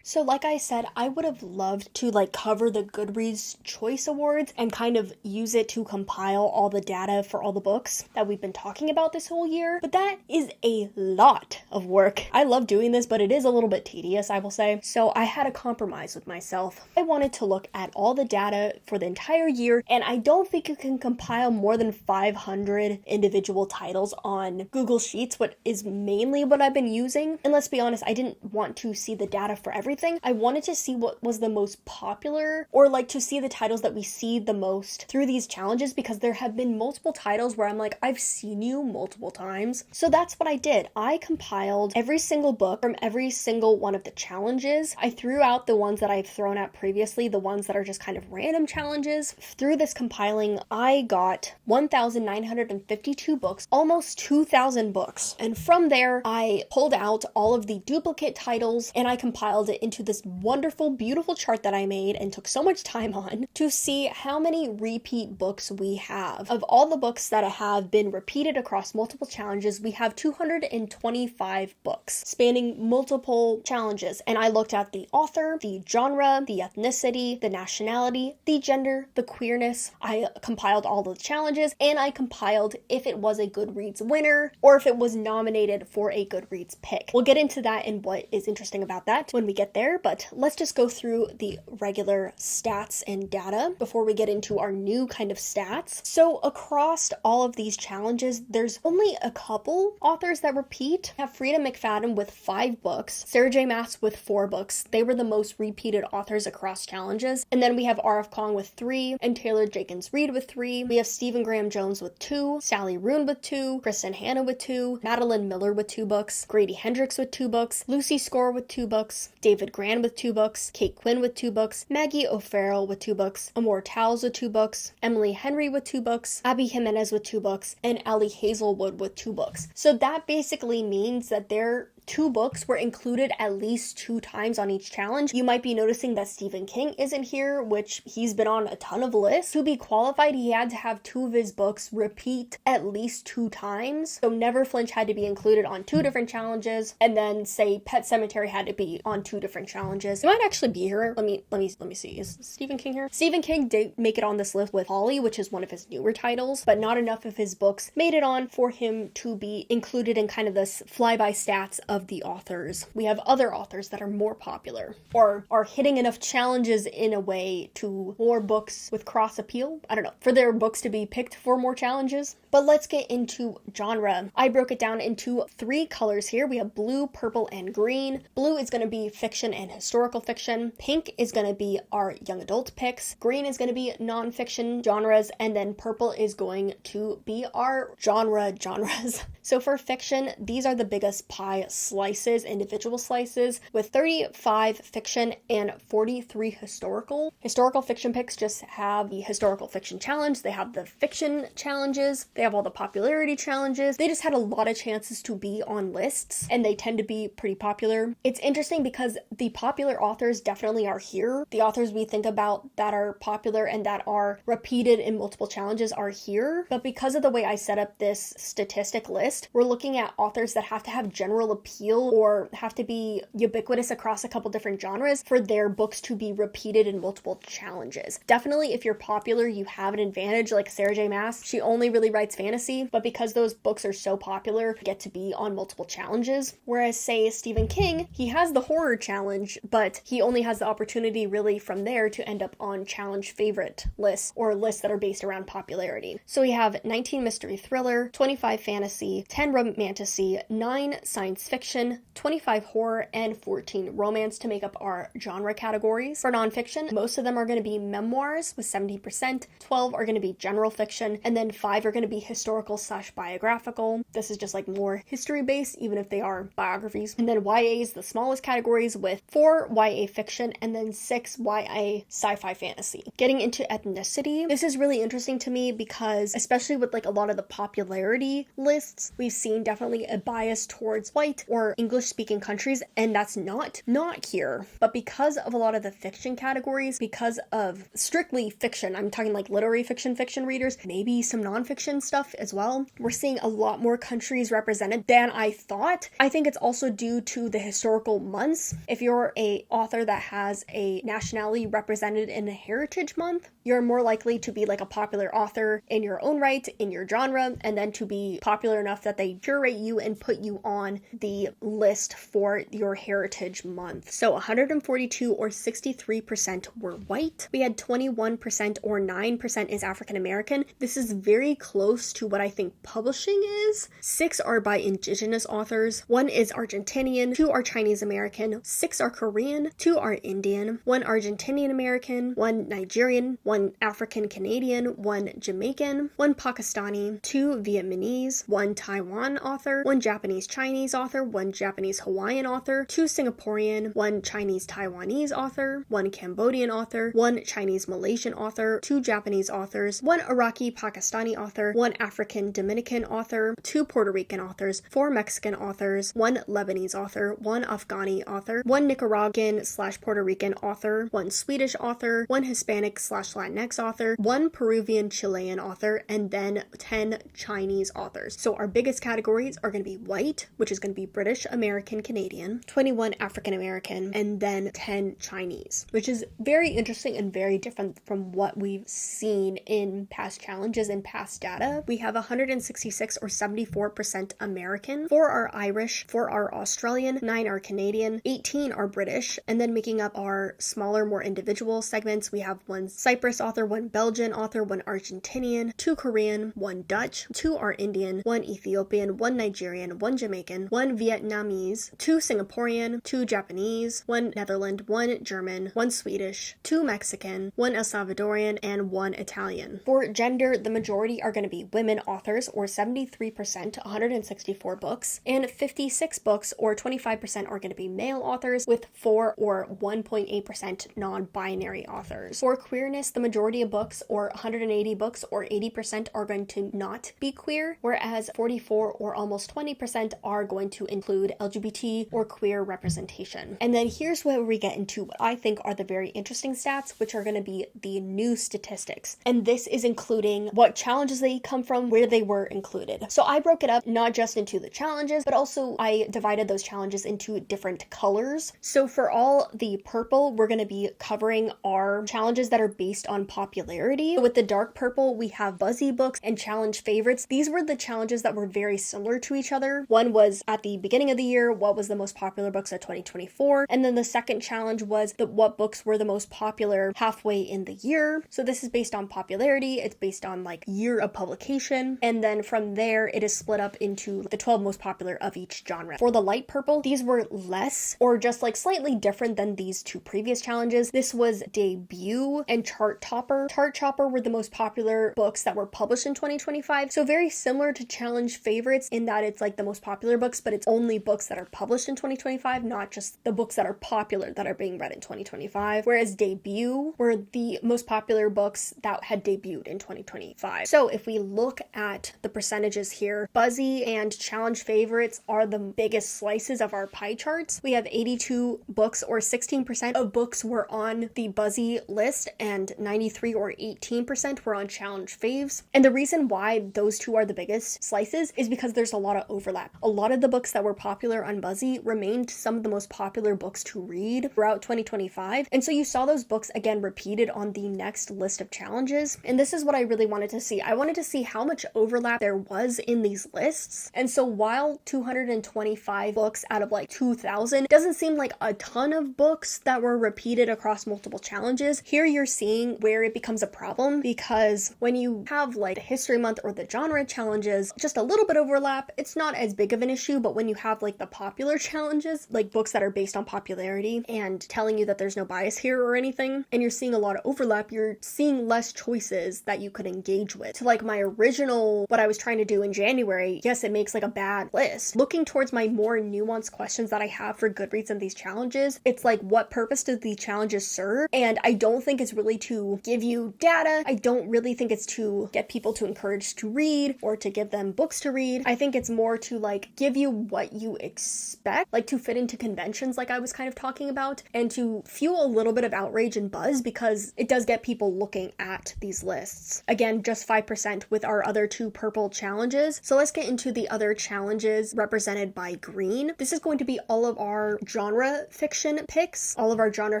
So like I said, I would have loved to cover the Goodreads Choice Awards and kind of use it to compile all the data for all the books that we've been talking about this whole year. But that is a lot of work. I love doing this, but it is a little bit tedious, I will say. So I had a compromise with myself. I wanted to look at all the data for the entire year, and I don't think you can compile more than 500 individual titles on Google Sheets, what is mainly what I've been using. And let's be honest, I didn't want to see the data for everything. everything, I wanted to see what was the most popular, or like to see the titles that we see the most through these challenges, because there have been multiple titles where I'm like, I've seen you multiple times. So that's what I did. I compiled every single book from every single one of the challenges. I threw out the ones that I've thrown out previously, the ones that are just kind of random challenges. Through this compiling, I got 1,952 books, almost 2,000 books. And from there, I pulled out all of the duplicate titles and I compiled it into this wonderful, beautiful chart that I made and took so much time on to see how many repeat books we have. Of all the books that have been repeated across multiple challenges, we have 225 books spanning multiple challenges. And I looked at the author, the genre, the ethnicity, the nationality, the gender, the queerness. I compiled all the challenges, and I compiled if it was a Goodreads winner or if it was nominated for a Goodreads pick. We'll get into that and what is interesting about that when we get there, but let's just go through the regular stats and data before we get into our new kind of stats. So across all of these challenges, there's only a couple authors that repeat. We have Frida McFadden with 5 books, Sarah J. Maas with 4 books. They were the most repeated authors across challenges. And then we have R.F. Kong with 3 and Taylor Jenkins Reid with 3. We have Stephen Graham Jones with 2, Sally Roon with 2, Kristen Hanna with 2, Madeline Miller with 2 books, Grady Hendrix with 2 books, Lucy Score with 2 books, David Gran with 2 books, Kate Quinn with 2 books, Maggie O'Farrell with 2 books, Amor Towles with 2 books, Emily Henry with 2 books, Abby Jimenez with 2 books, and Allie Hazelwood with 2 books. So that basically means that their 2 books were included at least 2 times on each challenge. You might be noticing that Stephen King isn't here, which he's been on a ton of lists. To be qualified, he had to have 2 of his books repeat at least 2 times. So Never Flinch had to be included on 2 different challenges, and then say Pet Sematary had to be on 2 different challenges. He might actually be here. Let me see. Is Stephen King here? Stephen King did make it on this list with Holly, which is one of his newer titles, but not enough of his books made it on for him to be included in kind of this flyby stats of the authors. We have other authors that are more popular or are hitting enough challenges in a way to more books with cross appeal. I don't know, for their books to be picked for more challenges. But let's get into genre. I broke it down into 3 colors here. We have blue, purple, and green. Blue is going to be fiction and historical fiction. Pink is going to be our young adult picks. Green is going to be nonfiction genres. And then purple is going to be our genres. So for fiction, these are the biggest pie slices, individual slices, with 35 fiction and 43 historical. Historical fiction picks just have the historical fiction challenge. They have the fiction challenges. They have all the popularity challenges. They just had a lot of chances to be on lists, and they tend to be pretty popular. It's interesting because the popular authors definitely are here. The authors we think about that are popular and that are repeated in multiple challenges are here. But because of the way I set up this statistic list, we're looking at authors that have to have general appeal or have to be ubiquitous across a couple different genres for their books to be repeated in multiple challenges. Definitely, if you're popular, you have an advantage, like Sarah J. Maas. She only really writes fantasy, but because those books are so popular, get to be on multiple challenges. Whereas, say, Stephen King, he has the horror challenge, but he only has the opportunity really from there to end up on challenge favorite lists or lists that are based around popularity. So we have 19 mystery thriller, 25 fantasy, 10 romantasy, 9 science fiction, 25 horror, and 14 romance to make up our genre categories. For nonfiction, most of them are going to be memoirs with 70%, 12 are going to be general fiction, and then 5 are going to be historical/biographical. This is just like more history based, even if they are biographies. And then YA is the smallest categories with 4 YA fiction and then 6 YA sci-fi fantasy. Getting into ethnicity, this is really interesting to me because especially with like a lot of the popularity lists, we've seen definitely a bias towards white or English speaking countries, and that's not here. But because of a lot of the fiction categories, because of strictly fiction, I'm talking like literary fiction readers, maybe some nonfiction stuff as well, we're seeing a lot more countries represented than I thought. I think it's also due to the historical months. If you're a author that has a nationality represented in a heritage month, you're more likely to be like a popular author in your own right, in your genre, and then to be popular enough that they curate you and put you on the list for your Heritage Month. So 142 or 63% were white. We had 21% or 9% is African American. This is very close to what I think publishing is. 6 are by indigenous authors, 1 is Argentinian, 2 are Chinese American, 6 are Korean, 2 are Indian, 1 Argentinian American, 1 Nigerian, 1 African Canadian, 1 Jamaican, 1 Pakistani, 2 Vietnamese, 1 Taiwan author, 1 Japanese Chinese author, 1 Japanese Hawaiian author, 2 Singaporean, 1 Chinese Taiwanese author, 1 Cambodian author, 1 Chinese Malaysian author, 2 Japanese authors, 1 Iraqi Pakistani author, 1 African Dominican author, 2 Puerto Rican authors, 4 Mexican authors, 1 Lebanese author, 1 Afghani author, 1 Nicaraguan/Puerto Rican author, 1 Swedish author, 1 Hispanic/Latinx author, 1 Peruvian Chilean author, and then 10 Chinese authors. So our biggest categories are going to be white, which is going to be British American Canadian, 21 African American, and then 10 Chinese, which is very interesting and very different from what we've seen in past challenges and past data. We have 166 or 74% American, 4 are Irish, 4 are Australian, 9 are Canadian, 18 are British, and then making up our smaller, more individual segments, we have 1 Cyprus author, 1 Belgian author, 1 Argentinian, 2 Korean, 1 Dutch, 2 are Indian, 1 Ethiopian, 1 Nigerian, 1 Jamaican, 1 Vietnamese, 2 Singaporean, 2 Japanese, 1 Netherlands, 1 German, 1 Swedish, 2 Mexican, 1 El Salvadorian, and 1 Italian. For gender, the majority are going to be women authors, or 73%, 164 books, and 56 books, or 25%, are going to be male authors, with 4 or 1.8% non-binary authors. For queerness, the majority of books, or 180 books, or 80%, are going to not be queer, whereas 44 or almost 20% are going to include LGBT or queer representation. And then here's where we get into what I think are the very interesting stats, which are going to be the new statistics. And this is including what challenges they come from, where they were included. So I broke it up not just into the challenges, but also I divided those challenges into different colors. So for all the purple, we're going to be covering our challenges that are based on popularity. So with the dark purple, we have buzzy books and challenge favorites. These were the challenges that were very similar to each other. One was at the beginning of the year, what was the most popular books of 2024? And then the second challenge was what books were the most popular halfway in the year. So this is based on popularity. It's based on like year of publication. And then from there, it is split up into the 12 most popular of each genre. For the light purple, these were less or just like slightly different than these two previous challenges. This was debut and chart topper. Chart topper were the most popular books that were published in 2025. So very similar to challenge favorites in that it's like the most popular books, but it's only books that are published in 2025, not just the books that are popular that are being read in 2025. Whereas debut were the most popular books that had debuted in 2025. So if we look at the percentages here, buzzy and challenge favorites are the biggest slices of our pie charts. We have 82 books, or 16% of books were on the buzzy list, and 93 or 18% were on challenge faves. And the reason why those two are the biggest slices is because there's a lot of overlap. A lot of the books that were popular on buzzy remained some of the most popular books to read throughout 2025. And so you saw those books again repeated on the next list of challenges. And this is what I really wanted to see. I wanted to see how much overlap there was in these lists. And so while 225 books out of like 2,000 doesn't seem like a ton of books that were repeated across multiple challenges, here you're seeing where it becomes a problem, because when you have like the history month or the genre challenges, just a little bit overlap, it's not as big of an issue. But when you have like the popular challenges, like books that are based on popularity and telling you that there's no bias here or anything, and you're seeing a lot of overlap, you're seeing less choices that you could engage with. So like my original, what I was trying to do in January, yes, it makes like a bad list. Looking towards my more nuanced questions that I have for Goodreads and these challenges, it's like, what purpose do these challenges serve? And I don't think it's really to give you data. I don't really think it's to get people to encourage to read or to give them books to read. I think it's more to like give you what you expect, like to fit into conventions like I was kind of talking about, and to fuel a little bit of outrage and buzz, because it does get people looking at these lists. Again, just 5% with our other two purple challenges. So let's get into the other challenges represented by green. This is going to be all of our genre fiction picks, all of our genre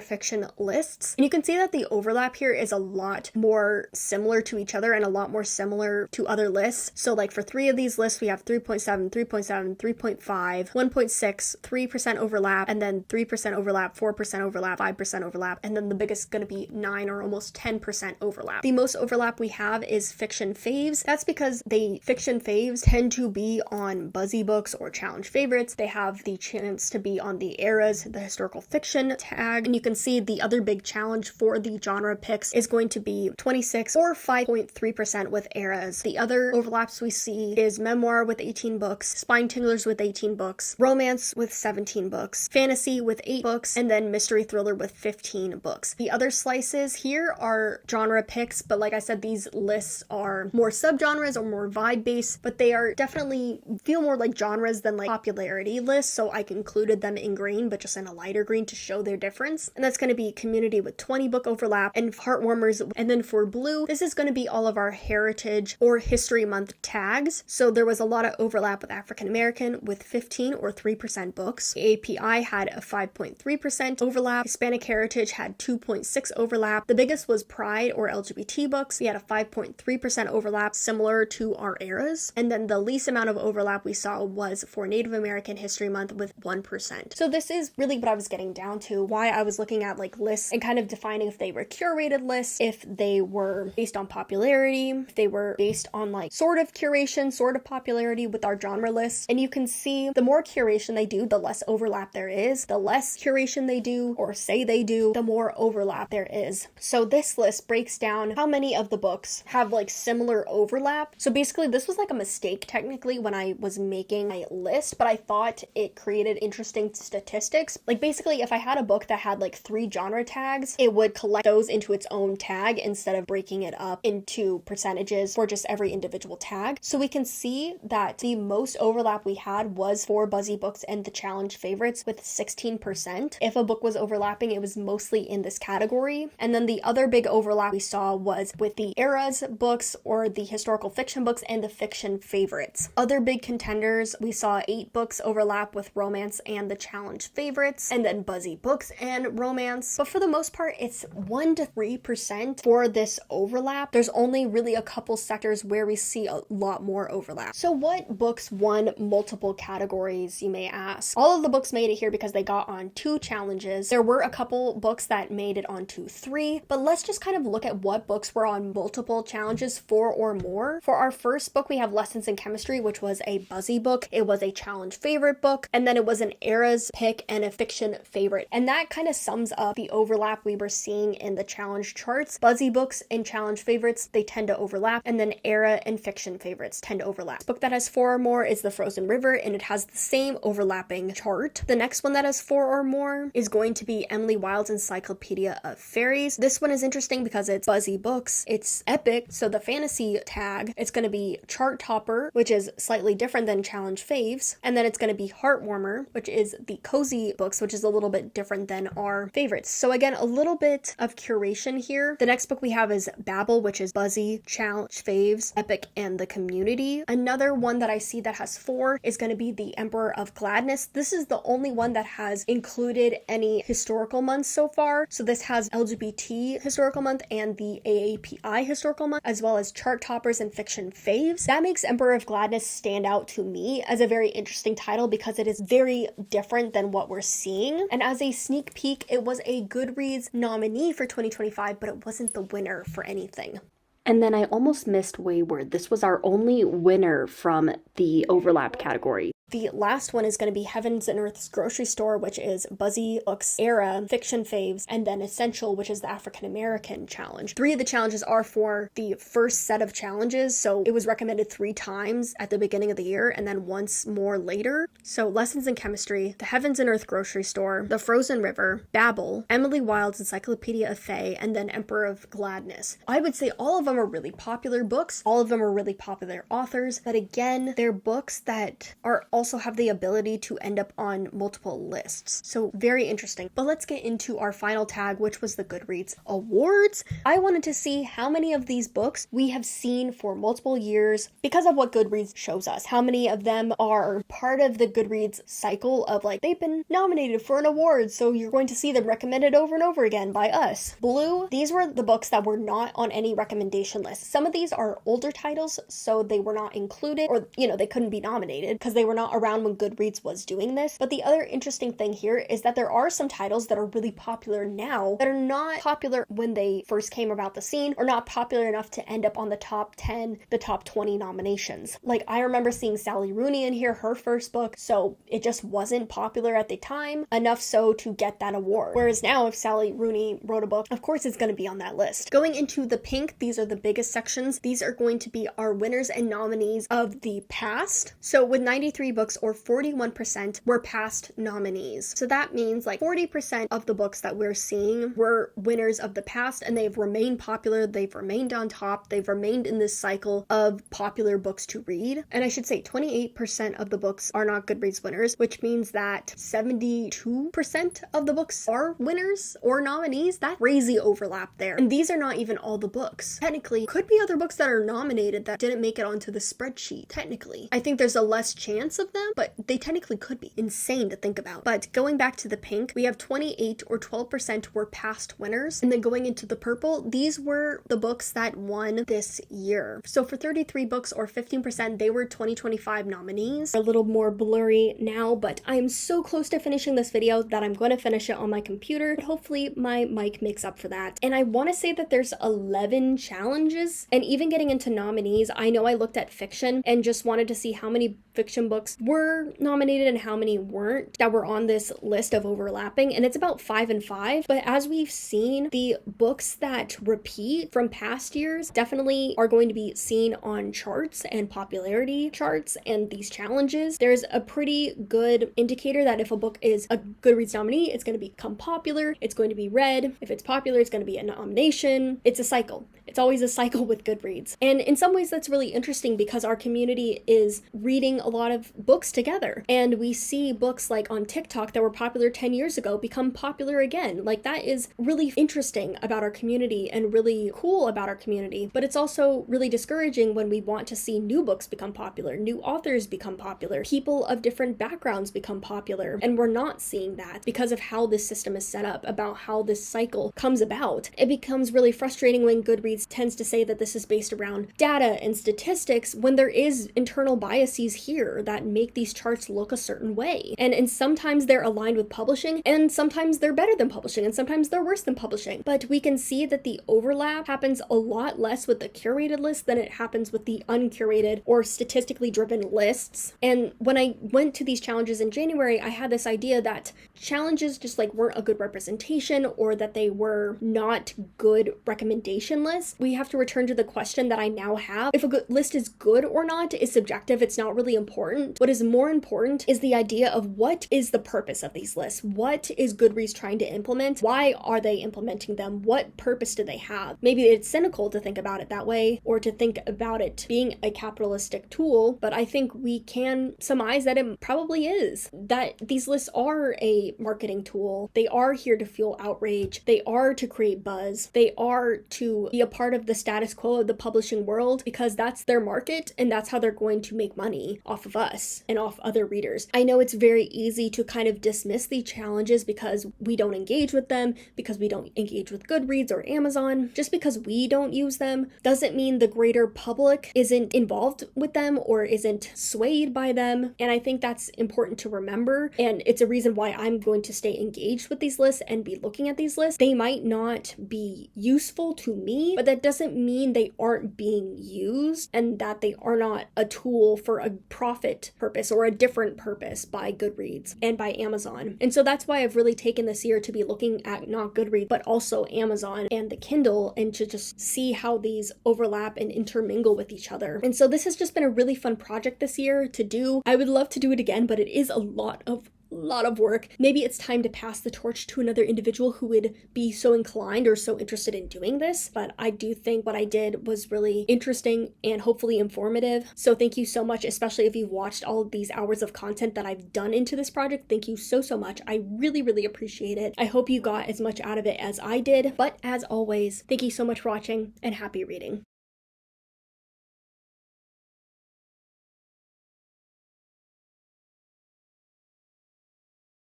fiction lists. And you can see that the overlap here is a lot more similar to each other and a lot more similar to other lists. So like for 3 of these lists, we have 3.7, 3.7, 3.5, 1.6, 3% overlap, and then 3% overlap, 4% overlap, 5% overlap, and then the biggest is going to be 9 or almost 10% overlap. The most overlap we have is fiction faves. That's because the fiction faves tend to be on Buzzy books or challenge favorites. They have the chance to be on the eras, the historical fiction tag, and you can see the other big challenge for the genre picks is going to be 26 or 5.3% with eras. The other overlaps we see is memoir with 18 books, spine tinglers with 18 books, romance with 17 books, fantasy with 8 books, and then mystery thriller with 15 books. The other slices here are genre picks, but like I said, these lists are more subgenres or more vibe based, but they are definitely feel more like genres than like popularity lists, so I included them in green, but just in a lighter green to show their difference. And that's going to be community with 20 book overlap and Heartwarmers. And then for blue, this is going to be all of our heritage or history month tags. So there was a lot of overlap with African American with 15 or 3% books. The API had a 5.3% overlap. Hispanic heritage had 2.6 overlap. The biggest was pride or LGBT books. We had a 5.3% overlap, similar to our eras. And then the least amount of overlap we saw was for Native American History Month with 1%. So this is really what I was getting down to, why I was looking at like lists and kind of defining if they were curated lists, if they were based on popularity, if they were based on like sort of curation, sort of popularity with our genre lists. And you can see the more curation they do, the less overlap there is. The less curation they do or say they do, the more overlap there is. So this list breaks down how many of the books have like similar overlap. So basically this was like a mistake technically when I was making my list, but I thought it created interesting statistics. Like basically if I had a book that had like 3 genre tags, it would collect those into its own tag instead of breaking it up into percentages for just every individual tag. So we can see that the most overlap we had was for Buzzy books and the challenge favorites with 16%. If a book was overlapping, it was mostly in this category. And then the other big overlap we saw was with the eras books or the historical fiction books and the fiction favorites. Other big contenders, we saw 8 books overlap with romance and the challenge favorites, and then Buzzy books and romance. But for the most part, it's 1 to 3% for this overlap. There's only really a couple sectors where we see a lot more overlap. So what books won multiple categories, you may ask? All of the books made it here because they got on 2 challenges. There were a couple books that made it onto 3, but let's just kind of look at what books were on multiple challenges, 4 or more. For our first book, we have Lessons in Chemistry, which was a Buzzy book. It was a challenge favorite book, and then it was an eras pick and a fiction favorite. And that kind of sums up the overlap we were seeing in the challenge charts. Buzzy books and challenge favorites, they tend to overlap, and then era and fiction favorites tend to overlap. The book that has 4 or more is The Frozen River, and it has the same overlapping chart. The next one that has 4 or more is going to be Emily Wilde's Encyclopedia of Fairies. This one is interesting because it's Buzzy books, it's epic, so the fantasy tag, it's going to be chart topper, which is slightly different than challenge faves, and then it's going to be Heartwarmer, which is the cozy books, which is a little bit different than our favorites. So again, a little bit of curation here. The next book we have is Babel, which is Buzzy, challenge faves, epic, and the community. Another one that I see that has 4 is going to be The Emperor of Gladness. This is the only one that has included any historical months so far. So this has LGBT historical month and the AAPI historical month, as well as chart toppers and fiction faves. That makes Emperor of Gladness stand out to me as a very interesting title because it is very different than what we're seeing. And as a sneak peek, it was a Goodreads nominee for 2025, but it wasn't the winner for anything. And then I almost missed Wayward. This was our only winner from the overlap category. The last one is going to be Heavens and Earth's Grocery Store, which is Buzzy books, era, fiction faves, and then Essential, which is the African American challenge. 3 of the challenges are for the first set of challenges, so it was recommended 3 times at the beginning of the year and then once more later. So Lessons in Chemistry, the Heavens and Earth Grocery Store, The Frozen River, Babel, Emily Wilde's Encyclopedia of Fae, and then Emperor of Gladness. I would say all of them them are really popular books. All of them are really popular authors. But again, they're books that are also have the ability to end up on multiple lists. So very interesting. But let's get into our final tag, which was the Goodreads Awards. I wanted to see how many of these books we have seen for multiple years because of what Goodreads shows us. How many of them are part of the Goodreads cycle of like, they've been nominated for an award, so you're going to see them recommended over and over again by us. Blue, these were the books that were not on any recommendation list. Some of these are older titles, so they were not included, or, they couldn't be nominated because they were not around when Goodreads was doing this. But the other interesting thing here is that there are some titles that are really popular now that are not popular when they first came about the scene, or not popular enough to end up on the top 10, the top 20 nominations. Like, I remember seeing Sally Rooney in here, her first book, so it just wasn't popular at the time, enough so to get that award. Whereas now, if Sally Rooney wrote a book, of course it's going to be on that list. Going into the pink, these are the biggest sections. These are going to be our winners and nominees of the past. So with 93 books, or 41%, were past nominees. So that means like 40% of the books that we're seeing were winners of the past, and they've remained popular, they've remained on top, they've remained in this cycle of popular books to read. And I should say 28% of the books are not Goodreads winners, which means that 72% of the books are winners or nominees. That crazy overlap there. And these are not even all the books. Technically, could be other books that are nominated that didn't make it onto the spreadsheet, technically. I think there's a less chance of them, but they technically could be. Insane to think about. But going back to the pink, we have 28 or 12% were past winners. And then going into the purple, these were the books that won this year. So for 33 books, or 15%, they were 2025 nominees. A little more blurry now, but I'm so close to finishing this video that I'm going to finish it on my computer, but hopefully my mic makes up for that. And I want to say that there's 11 challenges, and even getting into nominees, I know I looked at fiction and just wanted to see how many fiction books were nominated and how many weren't that were on this list of overlapping, and it's about 5 and 5. But as we've seen, the books that repeat from past years definitely are going to be seen on charts and popularity charts and these challenges. There's a pretty good indicator that if a book is a Goodreads nominee, it's going to become popular, it's going to be read. If it's popular, it's going to be a nomination. It's a cycle. It's always a cycle with Goodreads. And in some ways that's really interesting because our community is reading a lot of books together. And we see books like on TikTok that were popular 10 years ago become popular again. Like, that is really interesting about our community and really cool about our community. But it's also really discouraging when we want to see new books become popular, new authors become popular, people of different backgrounds become popular. And we're not seeing that because of how this system is set up, about how this cycle comes about. It becomes really frustrating when Goodreads tends to say that this is based around data and statistics when there is internal biases here that make these charts look a certain way. And sometimes they're aligned with publishing, and sometimes they're better than publishing, and sometimes they're worse than publishing. But we can see that the overlap happens a lot less with the curated list than it happens with the uncurated or statistically driven lists. And when I went to these challenges in January, I had this idea that challenges just like weren't a good representation, or that they were not good recommendation lists. We have to return to the question that I now have. If a good list is good or not is subjective. It's not really important. What is more important is the idea of what is the purpose of these lists? What is Goodreads trying to implement? Why are they implementing them? What purpose do they have? Maybe it's cynical to think about it that way, or to think about it being a capitalistic tool, but I think we can surmise that it probably is. That these lists are a marketing tool. They are here to fuel outrage. They are to create buzz. They are to be a part of the status quo of the publishing world because that's their market and that's how they're going to make money off of us and off other readers. I know it's very easy to kind of dismiss the challenges because we don't engage with them, because we don't engage with Goodreads or Amazon. Just because we don't use them doesn't mean the greater public isn't involved with them or isn't swayed by them. And I think that's important to remember. And it's a reason why I'm going to stay engaged with these lists and be looking at these lists. They might not be useful to me, but that doesn't mean they aren't being used and that they are not a tool for a profit purpose or a different purpose by Goodreads and by Amazon. And so that's why I've really taken this year to be looking at not Goodreads, but also Amazon and the Kindle, and to just see how these overlap and intermingle with each other. And so this has just been a really fun project this year to do. I would love to do it again, but it is a lot of lot of work. Maybe it's time to pass the torch to another individual who would be so inclined or so interested in doing this. But I do think what I did was really interesting and hopefully informative. So thank you so much, especially if you've watched all of these hours of content that I've done into this project. Thank you so much. I really, really appreciate it. I hope you got as much out of it as I did. But as always, thank you so much for watching and happy reading.